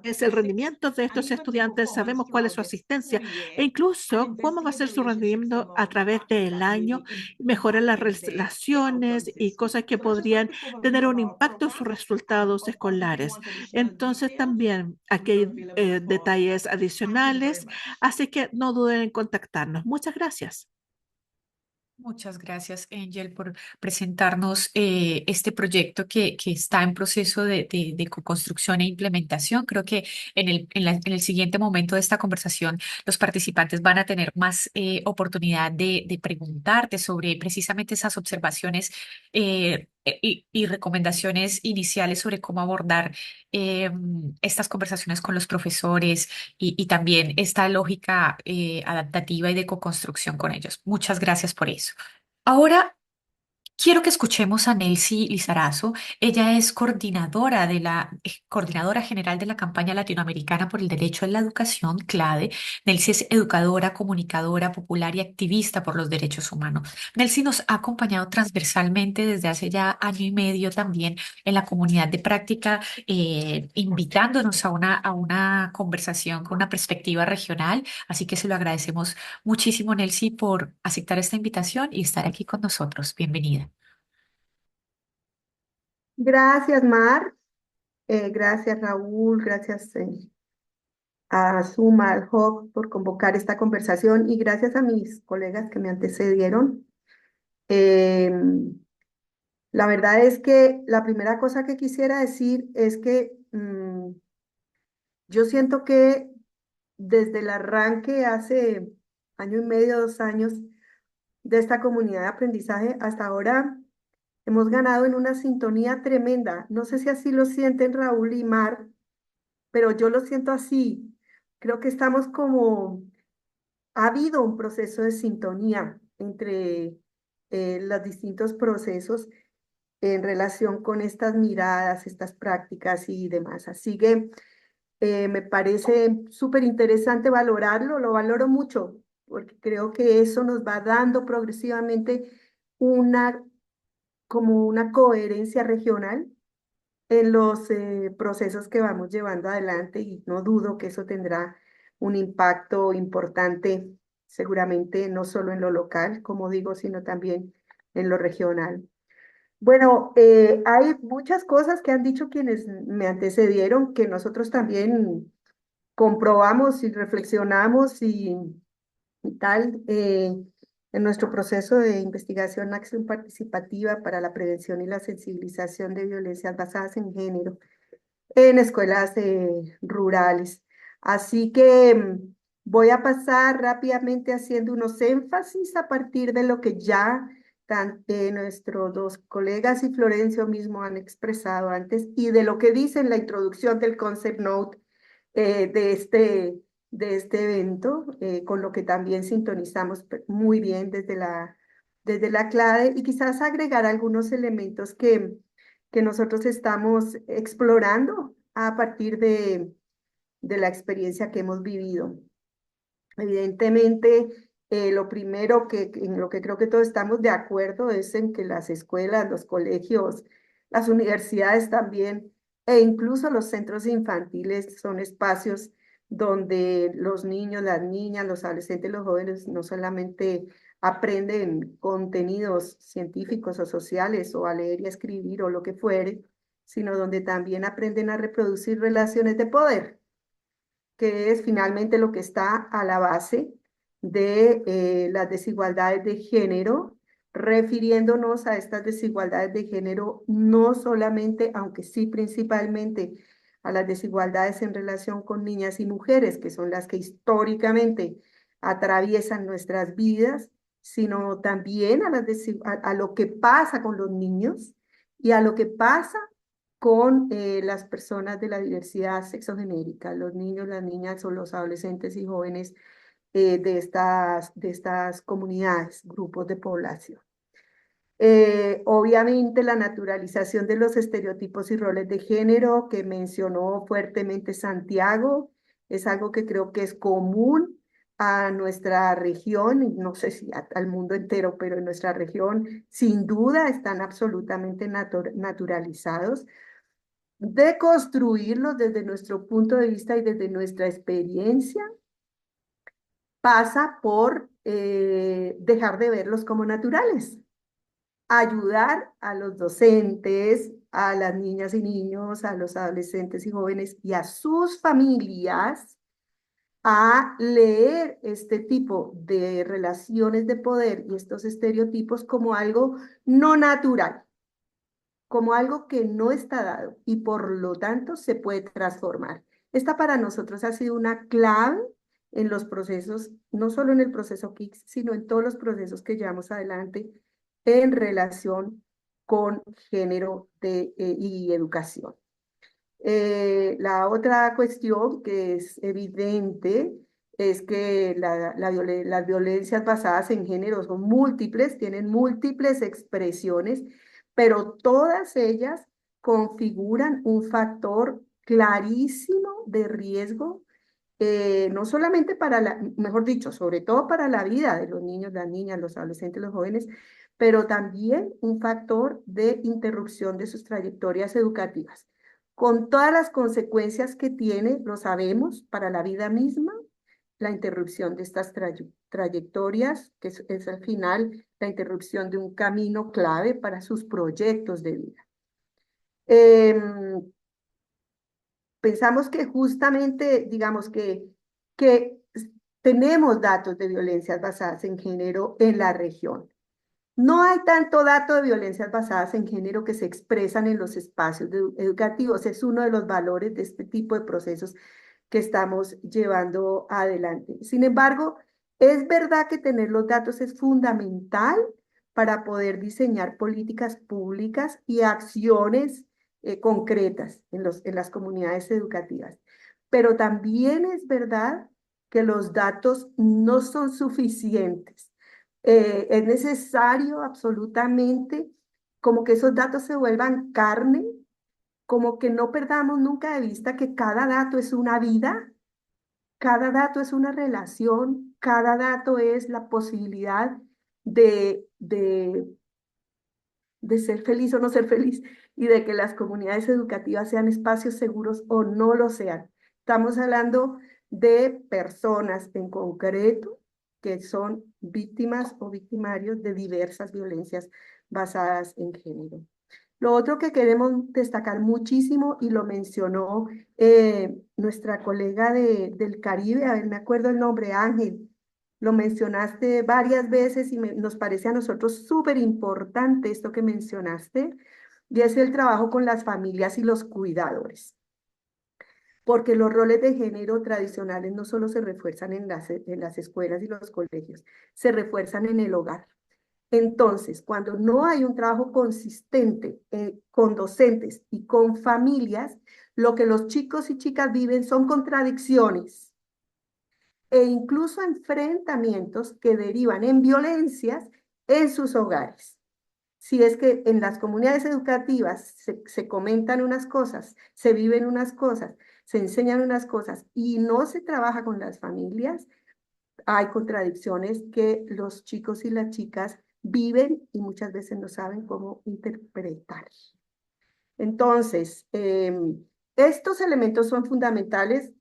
es el rendimiento de estos estudiantes, sabemos cuál es su asistencia e incluso cómo va a ser su rendimiento a través del año, mejorar las relaciones y cosas que podrían tener un impacto en sus resultados escolares. Entonces también aquí hay detalles adicionales, así que no duden en contactarnos. Muchas gracias. Muchas gracias, Angel, por presentarnos este proyecto que está en proceso de co-construcción e implementación. Creo que en el siguiente momento de esta conversación, los participantes van a tener más oportunidad de preguntarte sobre precisamente esas observaciones y recomendaciones iniciales sobre cómo abordar estas conversaciones con los profesores y también esta lógica adaptativa y de co-construcción con ellos. Muchas gracias por eso. Ahora quiero que escuchemos a Nelcy Lizarazo. Ella es coordinadora general de la campaña latinoamericana por el derecho a la educación, CLADE. Nelcy es educadora, comunicadora popular y activista por los derechos humanos. Nelcy nos ha acompañado transversalmente desde hace ya año y medio también en la comunidad de práctica, invitándonos a una conversación con una perspectiva regional. Así que se lo agradecemos muchísimo, Nelcy, por aceptar esta invitación y estar aquí con nosotros. Bienvenida. Gracias, Mar. Gracias, Raúl. Gracias a Suma, al HOC por convocar esta conversación y gracias a mis colegas que me antecedieron. Em, la verdad es que la primera cosa que quisiera decir es que yo siento que desde el arranque hace año y medio, 2 años de esta comunidad de aprendizaje hasta ahora, hemos ganado en una sintonía tremenda. No sé si así lo sienten Raúl y Mar, pero yo lo siento así. Creo que estamos como ha habido un proceso de sintonía entre los distintos procesos en relación con estas miradas, estas prácticas y demás. Así que me parece súper interesante valorarlo, lo valoro mucho, porque creo que eso nos va dando progresivamente una, como una coherencia regional en los procesos que vamos llevando adelante y no dudo que eso tendrá un impacto importante, seguramente no solo en lo local, como digo, sino también en lo regional. Bueno, hay muchas cosas que han dicho quienes me antecedieron que nosotros también comprobamos y reflexionamos y tal en nuestro proceso de investigación, acción participativa para la prevención y la sensibilización de violencias basadas en género en escuelas rurales. Así que voy a pasar rápidamente haciendo unos énfasis a partir de lo que ya nuestros dos colegas y Florencio mismo han expresado antes y de lo que dice en la introducción del concept note de este evento, con lo que también sintonizamos muy bien desde la CLADE y quizás agregar algunos elementos que nosotros estamos explorando a partir de la experiencia que hemos vivido. Evidentemente, lo primero en lo que creo que todos estamos de acuerdo es en que las escuelas, los colegios, las universidades también, e incluso los centros infantiles son espacios donde los niños, las niñas, los adolescentes, los jóvenes no solamente aprenden contenidos científicos o sociales o a leer y a escribir o lo que fuere, sino donde también aprenden a reproducir relaciones de poder, que es finalmente lo que está a la base de las desigualdades de género, refiriéndonos a estas desigualdades de género no solamente, aunque sí principalmente, a las desigualdades en relación con niñas y mujeres, que son las que históricamente atraviesan nuestras vidas, sino también a lo que pasa con los niños y a lo que pasa con las personas de la diversidad sexogenérica, los niños, las niñas o los adolescentes y jóvenes de estas comunidades, grupos de población. Obviamente la naturalización de los estereotipos y roles de género que mencionó fuertemente Santiago es algo que creo que es común a nuestra región, y no sé si al mundo entero, pero en nuestra región sin duda están absolutamente naturalizados. Deconstruirlos desde nuestro punto de vista y desde nuestra experiencia pasa por dejar de verlos como naturales, ayudar a los docentes, a las niñas y niños, a los adolescentes y jóvenes y a sus familias a leer este tipo de relaciones de poder y estos estereotipos como algo no natural, como algo que no está dado y por lo tanto se puede transformar. Esta para nosotros ha sido una clave en los procesos, no solo en el proceso KICS, sino en todos los procesos que llevamos adelante en relación con género y educación. La otra cuestión que es evidente es que las violencias basadas en género son múltiples, tienen múltiples expresiones, pero todas ellas configuran un factor clarísimo de riesgo, no solamente mejor dicho, sobre todo para la vida de los niños, las niñas, los adolescentes, los jóvenes, pero también un factor de interrupción de sus trayectorias educativas con todas las consecuencias que tiene, lo sabemos, para la vida misma, la interrupción de estas trayectorias, que es al final la interrupción de un camino clave para sus proyectos de vida. Pensamos que justamente, digamos que tenemos datos de violencias basadas en género en la región. No hay tanto dato de violencias basadas en género que se expresan en los espacios educativos. Es uno de los valores de este tipo de procesos que estamos llevando adelante. Sin embargo, es verdad que tener los datos es fundamental para poder diseñar políticas públicas y acciones concretas en las comunidades educativas. Pero también es verdad que los datos no son suficientes. Es necesario absolutamente como que esos datos se vuelvan carne, como que no perdamos nunca de vista que cada dato es una vida, cada dato es una relación, cada dato es la posibilidad de, de, de ser feliz o no ser feliz y de que las comunidades educativas sean espacios seguros o no lo sean. Estamos hablando de personas en concreto que son víctimas o victimarios de diversas violencias basadas en género. Lo otro que queremos destacar muchísimo, y lo mencionó nuestra colega del Caribe, a ver, me acuerdo el nombre, Ángel, lo mencionaste varias veces y nos parece a nosotros súper importante esto que mencionaste, y es el trabajo con las familias y los cuidadores, porque los roles de género tradicionales no solo se refuerzan en las escuelas y los colegios, se refuerzan en el hogar. Entonces, cuando no hay un trabajo consistente con docentes y con familias, lo que los chicos y chicas viven son contradicciones e incluso enfrentamientos que derivan en violencias en sus hogares. Si es que en las comunidades educativas se comentan unas cosas, se viven unas cosas, se enseñan unas cosas y no se trabaja con las familias, hay contradicciones que los chicos y las chicas viven y muchas veces no saben cómo interpretar. Entonces, estos elementos son fundamentales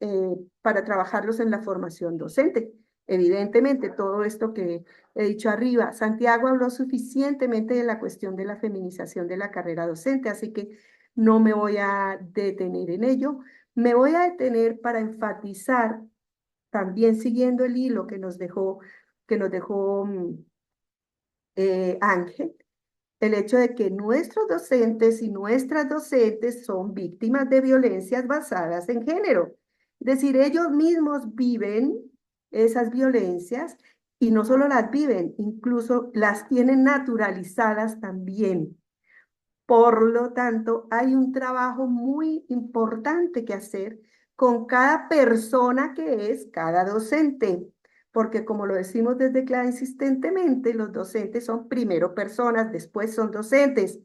para trabajarlos en la formación docente. Evidentemente, todo esto que he dicho arriba, Santiago habló suficientemente de la cuestión de la feminización de la carrera docente, así que no me voy a detener en ello. Me voy a detener para enfatizar, también siguiendo el hilo que nos dejó Ángel, el hecho de que nuestros docentes y nuestras docentes son víctimas de violencias basadas en género. Es decir, ellos mismos viven esas violencias y no solo las viven, incluso las tienen naturalizadas también. Por lo tanto, hay un trabajo muy importante que hacer con cada persona que es cada docente, porque como lo decimos desde CLAA insistentemente, los docentes son primero personas, después son docentes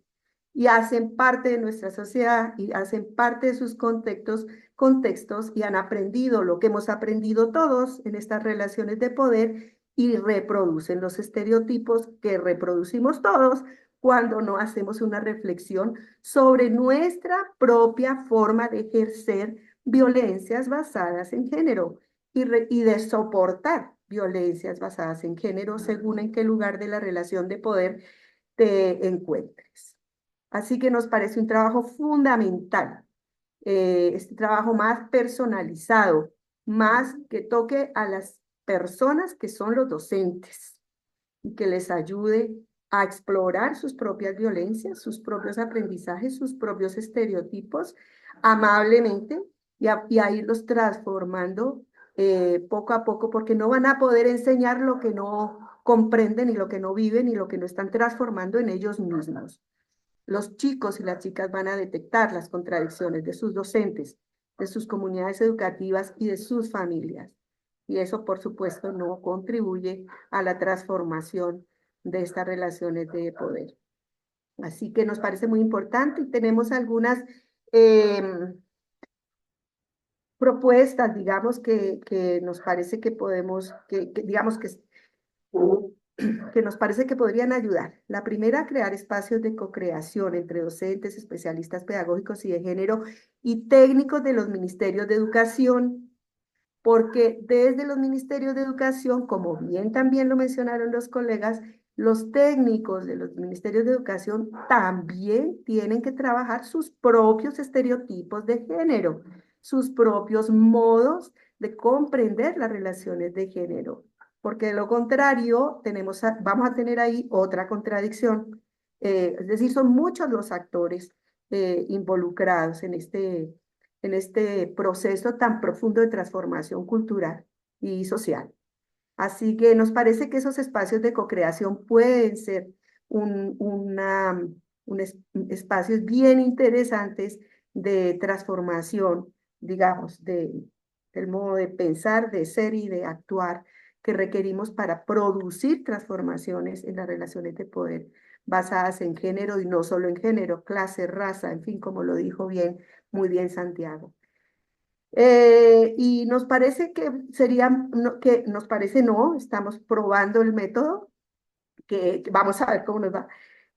y hacen parte de nuestra sociedad y hacen parte de sus contextos y han aprendido lo que hemos aprendido todos en estas relaciones de poder y reproducen los estereotipos que reproducimos todos cuando no hacemos una reflexión sobre nuestra propia forma de ejercer violencias basadas en género y de soportar violencias basadas en género según en qué lugar de la relación de poder te encuentres. Así que nos parece un trabajo fundamental, este trabajo más personalizado, más que toque a las personas que son los docentes y que les ayude a explorar sus propias violencias, sus propios aprendizajes, sus propios estereotipos amablemente y a irlos transformando poco a poco, porque no van a poder enseñar lo que no comprenden y lo que no viven y lo que no están transformando en ellos mismos. Los chicos y las chicas van a detectar las contradicciones de sus docentes, de sus comunidades educativas y de sus familias. Y eso, por supuesto, no contribuye a la transformación de estas relaciones de poder. Así que nos parece muy importante y tenemos algunas propuestas, digamos, que nos parece que podemos, digamos que nos parece que podrían ayudar. La primera, crear espacios de co-creación entre docentes, especialistas pedagógicos y de género y técnicos de los ministerios de educación, porque desde los ministerios de educación, como bien también lo mencionaron los colegas, los técnicos de los ministerios de educación también tienen que trabajar sus propios estereotipos de género, sus propios modos de comprender las relaciones de género, porque de lo contrario vamos a tener ahí otra contradicción. Es decir, son muchos los actores involucrados en este proceso tan profundo de transformación cultural y social. Así que nos parece que esos espacios de co-creación pueden ser espacios bien interesantes de transformación, digamos, de el modo de pensar, de ser y de actuar que requerimos para producir transformaciones en las relaciones de poder basadas en género y no solo en género, clase, raza, en fin, como lo dijo bien, muy bien Santiago. Y nos parece que sería, que nos parece no, estamos probando el método, que vamos a ver cómo nos va.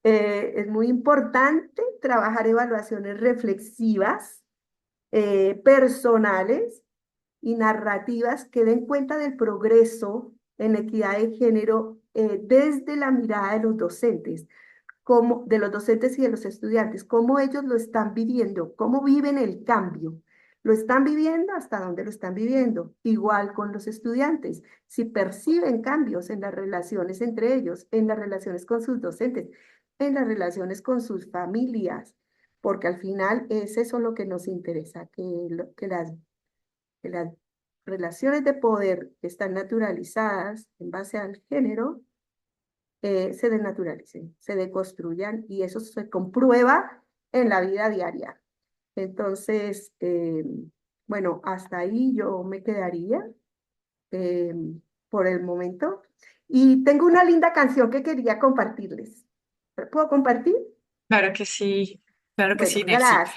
Es muy importante trabajar evaluaciones reflexivas, personales y narrativas que den cuenta del progreso en equidad de género desde la mirada de los docentes, de los docentes y de los estudiantes, cómo ellos lo están viviendo, cómo viven el cambio. ¿Lo están viviendo? ¿Hasta dónde lo están viviendo? Igual con los estudiantes, si perciben cambios en las relaciones entre ellos, en las relaciones con sus docentes, en las relaciones con sus familias, porque al final es eso lo que nos interesa, que las relaciones de poder que están naturalizadas en base al género se desnaturalicen, se deconstruyan y eso se comprueba en la vida diaria. Entonces, bueno, hasta ahí yo me quedaría eh, por el momento. Y tengo una linda canción que quería compartirles. ¿Puedo compartir? Claro que sí, Bueno, Nelcy. gracias.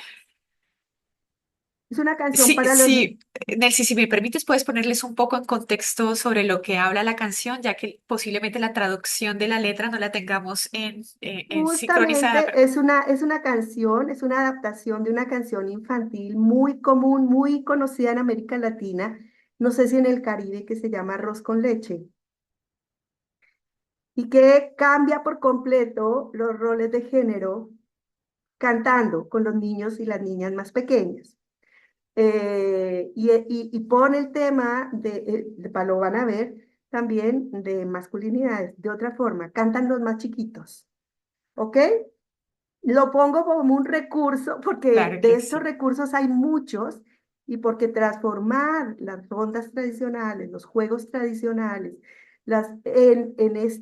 Es una canción Sí, para los... sí, Nelcy, si me permites, puedes ponerles un poco en contexto sobre lo que habla la canción, ya que posiblemente la traducción de la letra no la tengamos en sincronizada. Justamente es una canción, es una adaptación de una canción infantil muy común, muy conocida en América Latina, no sé si en el Caribe, que se llama Arroz con leche, y que cambia por completo los roles de género cantando con los niños y las niñas más pequeñas. Y pone el tema lo van a ver también, de masculinidades, de otra forma, cantan los más chiquitos, ¿ok? Lo pongo como un recurso porque Claro de que estos sí. recursos hay muchos y porque transformar las rondas tradicionales, los juegos tradicionales, desde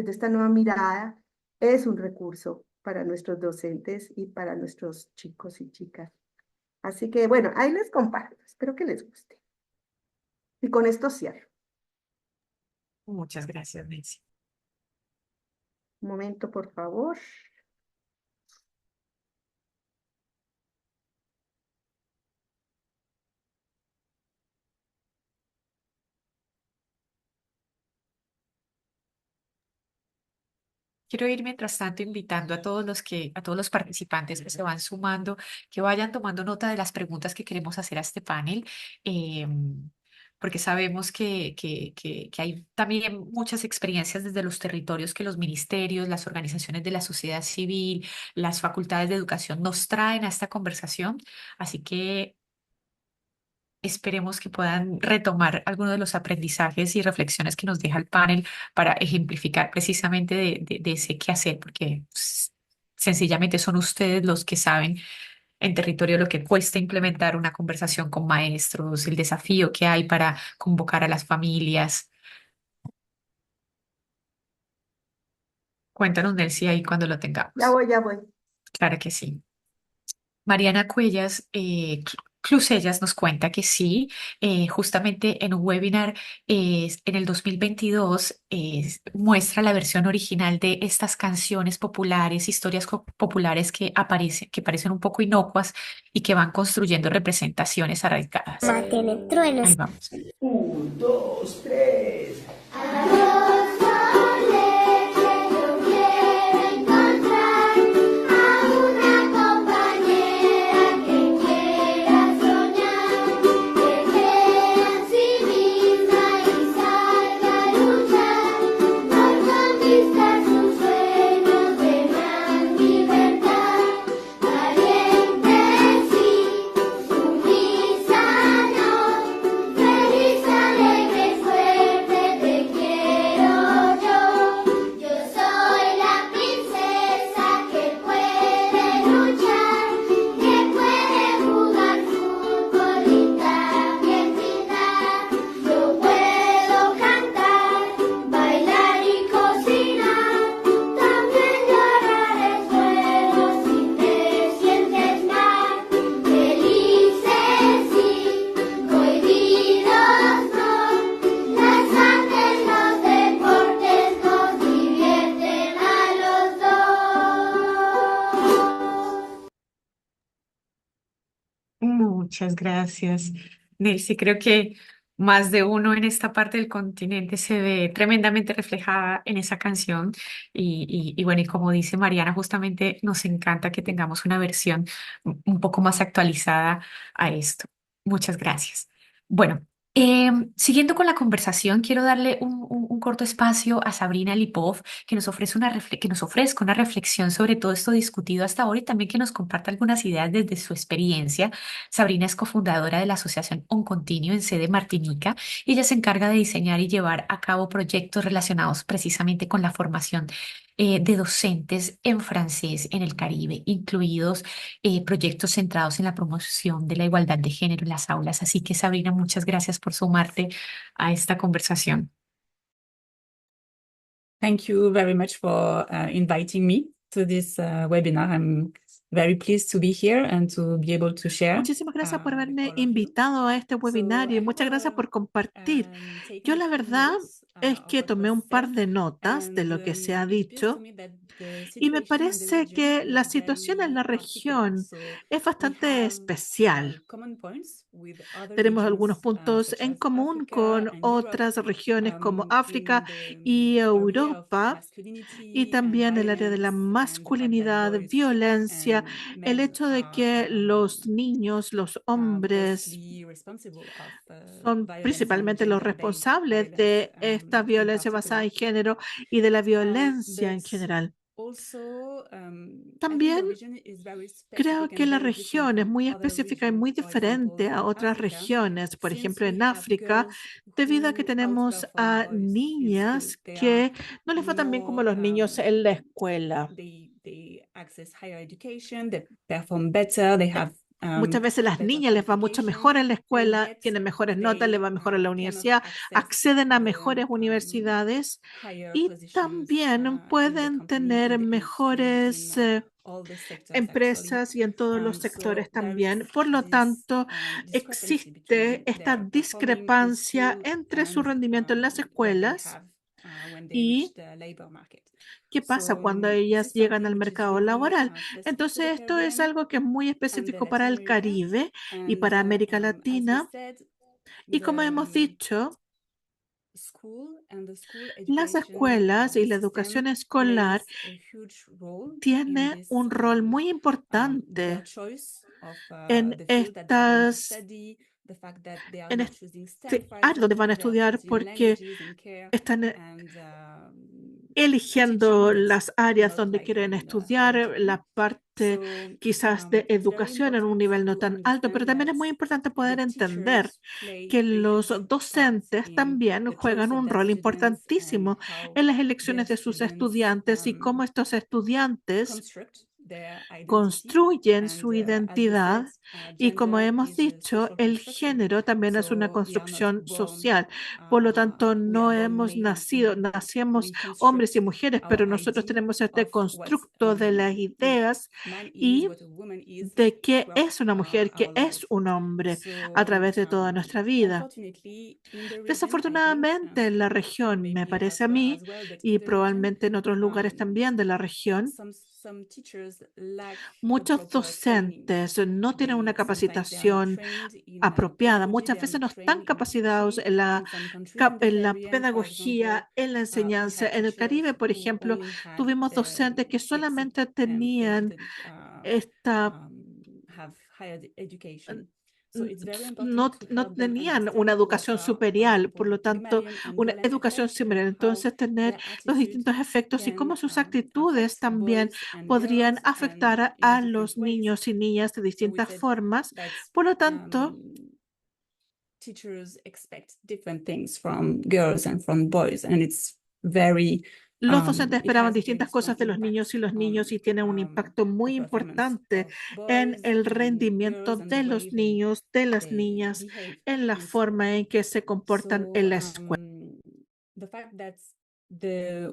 esta nueva mirada es un recurso para nuestros docentes y para nuestros chicos y chicas. Así que bueno, ahí les comparto. Espero que les guste. Y con esto cierro. Muchas gracias, Nancy. Un momento, por favor. Quiero ir mientras tanto invitando a a todos los participantes que se van sumando, que vayan tomando nota de las preguntas que queremos hacer a este panel, porque sabemos que hay también muchas experiencias desde los territorios que los ministerios, las organizaciones de la sociedad civil, las facultades de educación nos traen a esta conversación. Así que esperemos que puedan retomar algunos de los aprendizajes y reflexiones que nos deja el panel para ejemplificar precisamente de ese qué hacer, porque sencillamente son ustedes los que saben en territorio lo que cuesta implementar una conversación con maestros, el desafío que hay para convocar a las familias. Cuéntanos, Nelcy, ahí cuando lo Ya tengamos. voy, ya voy. Claro que sí. Mariana Cuellas, Clusellas nos cuenta que sí, justamente en un webinar en el 2022 muestra la versión original de estas canciones populares, historias populares que aparecen, que parecen un poco inocuas y que van construyendo representaciones arraigadas. Mantienen truenos. Ahí vamos. 1, 2, 3. Arroz con leche, yo quiero encontrar a una compañera que quiera soñar, que crea en sí misma y salga a luchar por conquistar sus sueños de más libertad. Valiente sí, sumisa no, feliz, alegre, fuerte, te quiero Muchas gracias, Nelcy. Creo que más de uno en esta parte del continente se ve tremendamente reflejada en esa canción. Y bueno, y como dice Mariana, justamente nos encanta que tengamos una versión un poco más actualizada a esto. Muchas gracias. Bueno, siguiendo con la conversación, quiero darle un corto espacio a Sabrina Lipov, que nos ofrece que nos ofrezca una reflexión sobre todo esto discutido hasta ahora y también que nos comparta algunas ideas desde su experiencia. Sabrina es cofundadora de la Asociación On Continuo en sede Martinica y ella se encarga de diseñar y llevar a cabo proyectos relacionados precisamente con la formación de docentes en francés en el Caribe, incluidos proyectos centrados en la promoción de la igualdad de género en las aulas. Así que, Sabrina, muchas gracias por sumarte a esta conversación. Thank you very much for inviting me to this webinar. I'm very pleased to be here and to be able to share Muchísimas gracias por with haberme all of you. invitado a este So webinario y I muchas have gracias por compartir. taken Yo a la few verdad notes es of que what tomé was un par said, de notas de and lo que se ha it appears to dicho me that the y me situation in the parece region que la is situación en very la particular. región So es we bastante have especial. common points with other Tenemos algunos regions puntos such en as común Africa con and Europe otras regiones como África in the y area of Europa y masculinity and también el área de la violence, and the fact that masculinidad, boys violencia, and el men hecho de are que los niños, los hombres mostly responsible of son violence and principalmente los gender-based responsables violence de esta in violencia basada particular. en género y de la violencia But en general. also, I think the También region is very creo specific que and la very different región es from muy other específica y regions. muy For example, diferente a in otras Africa, regiones. Por since ejemplo, we en have África, girls debido a que who tenemos outperform a boys in school, niñas they are que no les va tan bien como more, los niños en la escuela. they access higher education, they perform better, they have Muchas veces las better niñas les va mucho qualification, mejor en la and escuela, yet tienen mejores notas, les va mejor en la cannot universidad, access acceden a the mejores universidades higher y positions también in the pueden company, tener in the industry, mejores in all the sectors actually. empresas y en todos los sectores So there también. is Por lo this tanto, discrepancy existe between esta their performing in discrepancia school entre su and rendimiento en las what they escuelas have when they reach y the labor market. qué pasa So cuando this ellas is llegan something al which is mercado really laboral. specific to the Entonces, esto es Caribbean algo que es muy and the específico para Latin el America. Caribe y And para América as we Latina. said, Y como hemos dicho, school and the school las education escuelas y la system educación escolar plays a huge role in tiene this un rol muy their importante choice of en the field that they're going to estas study, the fact that they are en not choosing STEM, for áreas donde van a example, they are estudiar choosing porque languages and care están and eligiendo teaching that's las áreas not donde like quieren hard to estudiar, do. la parte So quizás de it's very educación en un important nivel no to tan alto, pero understand también es that muy importante the poder entender teachers play que a los huge part docentes in también the choice juegan of un their rol students and importantísimo how en las their elecciones de sus students estudiantes y cómo estos estudiantes construct their identity. construyen And su as we said, identidad y como gender hemos is a dicho, social el construction. género también es una So we are not construcción born, social. Por lo tanto, we are no born hemos male and nacido, female, but nacemos we hombres construct y mujeres, our pero nosotros idea tenemos este of what constructo de las ideas man is, y what a woman is de qué throughout es una mujer, qué our es life. un hombre a So través de toda nuestra vida. unfortunately, in the region, I think, Desafortunadamente, en la región, me maybe parece a elsewhere mí, as well, but y in the region, probablemente en otros lugares también de la región, some teachers lack the muchos proper training. docentes no tienen una Sometimes they are not capacitación trained in apropiada. pedagogy, Muchas they are veces not no están trained in capacitados teaching. en In some countries in the en la Caribbean, for example, pedagogía, en la we enseñanza. had En el teachers Caribe, por who ejemplo, only had tuvimos the docentes que exit solamente and they tenían didn't esta have higher education. So n- it's very important no, to no help them tenían una understand what educación are, for superior, example, por the lo tanto, Pygmalion and una Golem educación effect and similar. how Entonces, tener their los attitude distintos efectos y cómo can sus actitudes affect también boys and podrían girls and afectar in a different los ways. niños y niñas de So we distintas said formas. that Por lo tanto, teachers expect different things from girls and from boys, and it's very los docentes it esperaban has very distintas strong cosas de los impact niños y tienen un impacto the muy performance importante of en boys el and rendimiento girls and the de way los niños, de las they niñas, behave en la in school. forma en que se comportan So en la escuela. the fact that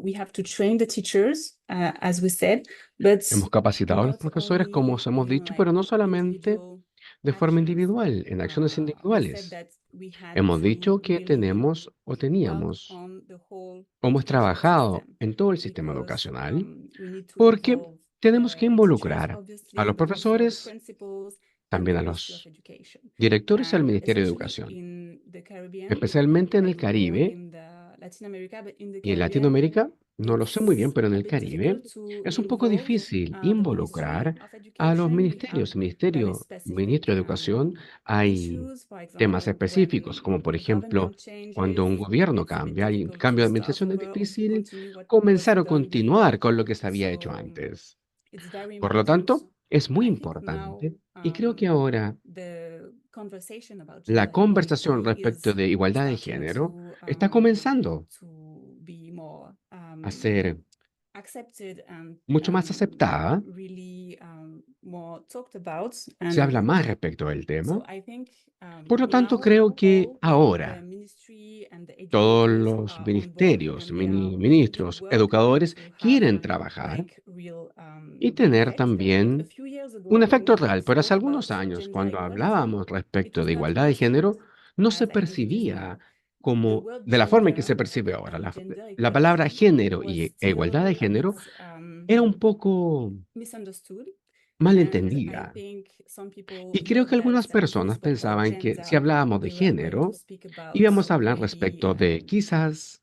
we have to train the teachers, as we said, but Hemos capacitado a los not profesores, como only os hemos in dicho, pero like no solamente individual de forma actions. individual, en acciones We said individuales. that we had Hemos dicho to que really tenemos o work teníamos on the whole o hemos education trabajado system en todo el sistema because educacional we need to porque involve tenemos que the teachers, involucrar a obviously, los but also the profesores, principals también a los directores y al Ministerio de Educación, especialmente en el Caribe y en Latinoamérica. No lo sé muy bien, pero en el Caribe es un poco difícil involucrar a los ministerios. Ministro de Educación, hay temas específicos, como por ejemplo, cuando un gobierno cambia, hay un cambio de administración, es difícil comenzar o continuar con lo que se había hecho antes. Por lo tanto, es muy importante y creo que ahora la conversación respecto de igualdad de género está comenzando a ser mucho más aceptada. Se habla más respecto del tema. Por lo tanto, creo que ahora todos los ministerios, ministros, educadores quieren trabajar y tener también un efecto real. Pero hace algunos años, cuando hablábamos respecto de igualdad de género, no se percibía como de la forma en que se percibe ahora. La palabra género e igualdad de género era un poco malentendida. Y creo que algunas personas pensaban que si hablábamos de género, íbamos a hablar respecto de quizás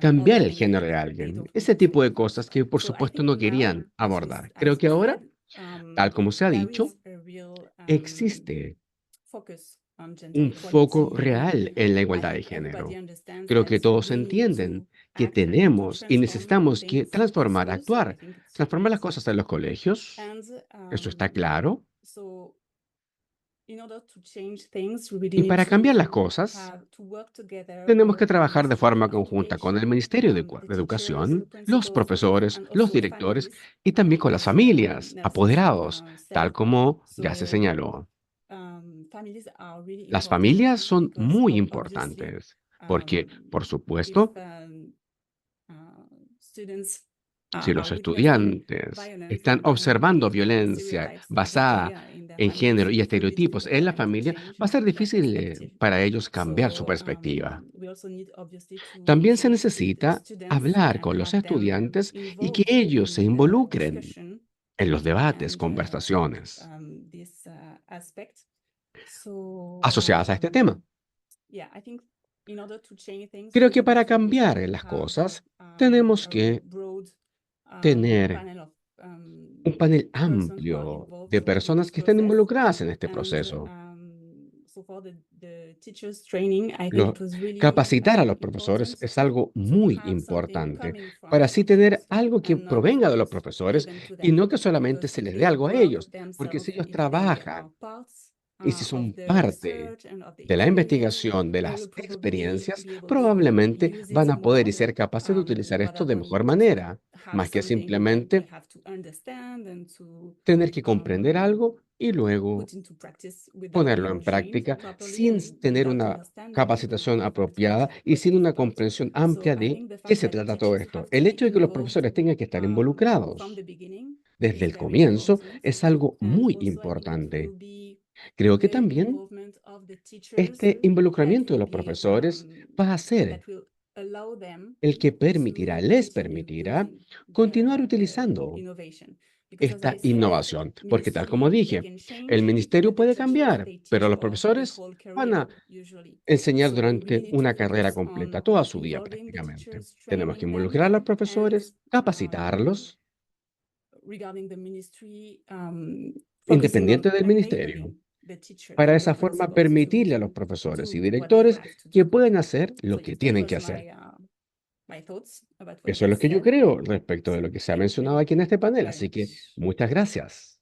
cambiar el género de alguien. Ese tipo de cosas que por supuesto no querían abordar. Creo que ahora, tal como se ha dicho, existe un foco real en la igualdad de género. Creo que todos entienden que tenemos y necesitamos que transformar las cosas en los colegios. Eso está claro. Y para cambiar las cosas, tenemos que trabajar de forma conjunta con el Ministerio de Educación, los profesores, los directores y también con las familias, apoderados, tal como ya se señaló. Las familias son muy importantes porque, por supuesto, si los estudiantes están observando violencia basada en género y estereotipos en la familia, va a ser difícil para ellos cambiar su perspectiva. También se necesita hablar con los estudiantes y que ellos se involucren en los debates, conversaciones asociadas a este tema. Creo que para cambiar las cosas tenemos que tener un panel amplio de personas que estén involucradas en este proceso. Capacitar a los profesores es algo muy importante para así tener algo que provenga de los profesores y no que solamente se les dé algo a ellos, porque si ellos trabajan y si son parte de la investigación, de las experiencias, probablemente van a poder y ser capaces de utilizar esto de mejor manera, más que simplemente tener que comprender algo y luego ponerlo en práctica sin tener una capacitación apropiada y sin una comprensión amplia de qué se trata todo esto. El hecho de que los profesores tengan que estar involucrados desde el comienzo es algo muy importante. Creo que también este involucramiento de los profesores va a ser el que les permitirá continuar utilizando esta innovación, porque tal como dije, el ministerio puede cambiar, pero los profesores van a enseñar durante una carrera completa, toda su vida prácticamente. Tenemos que involucrar a los profesores, capacitarlos, independiente del ministerio, para esa forma permitirle a los profesores y directores que puedan hacer lo que tienen que hacer. Eso es lo que yo creo respecto de lo que se ha mencionado aquí en este panel, así que muchas gracias.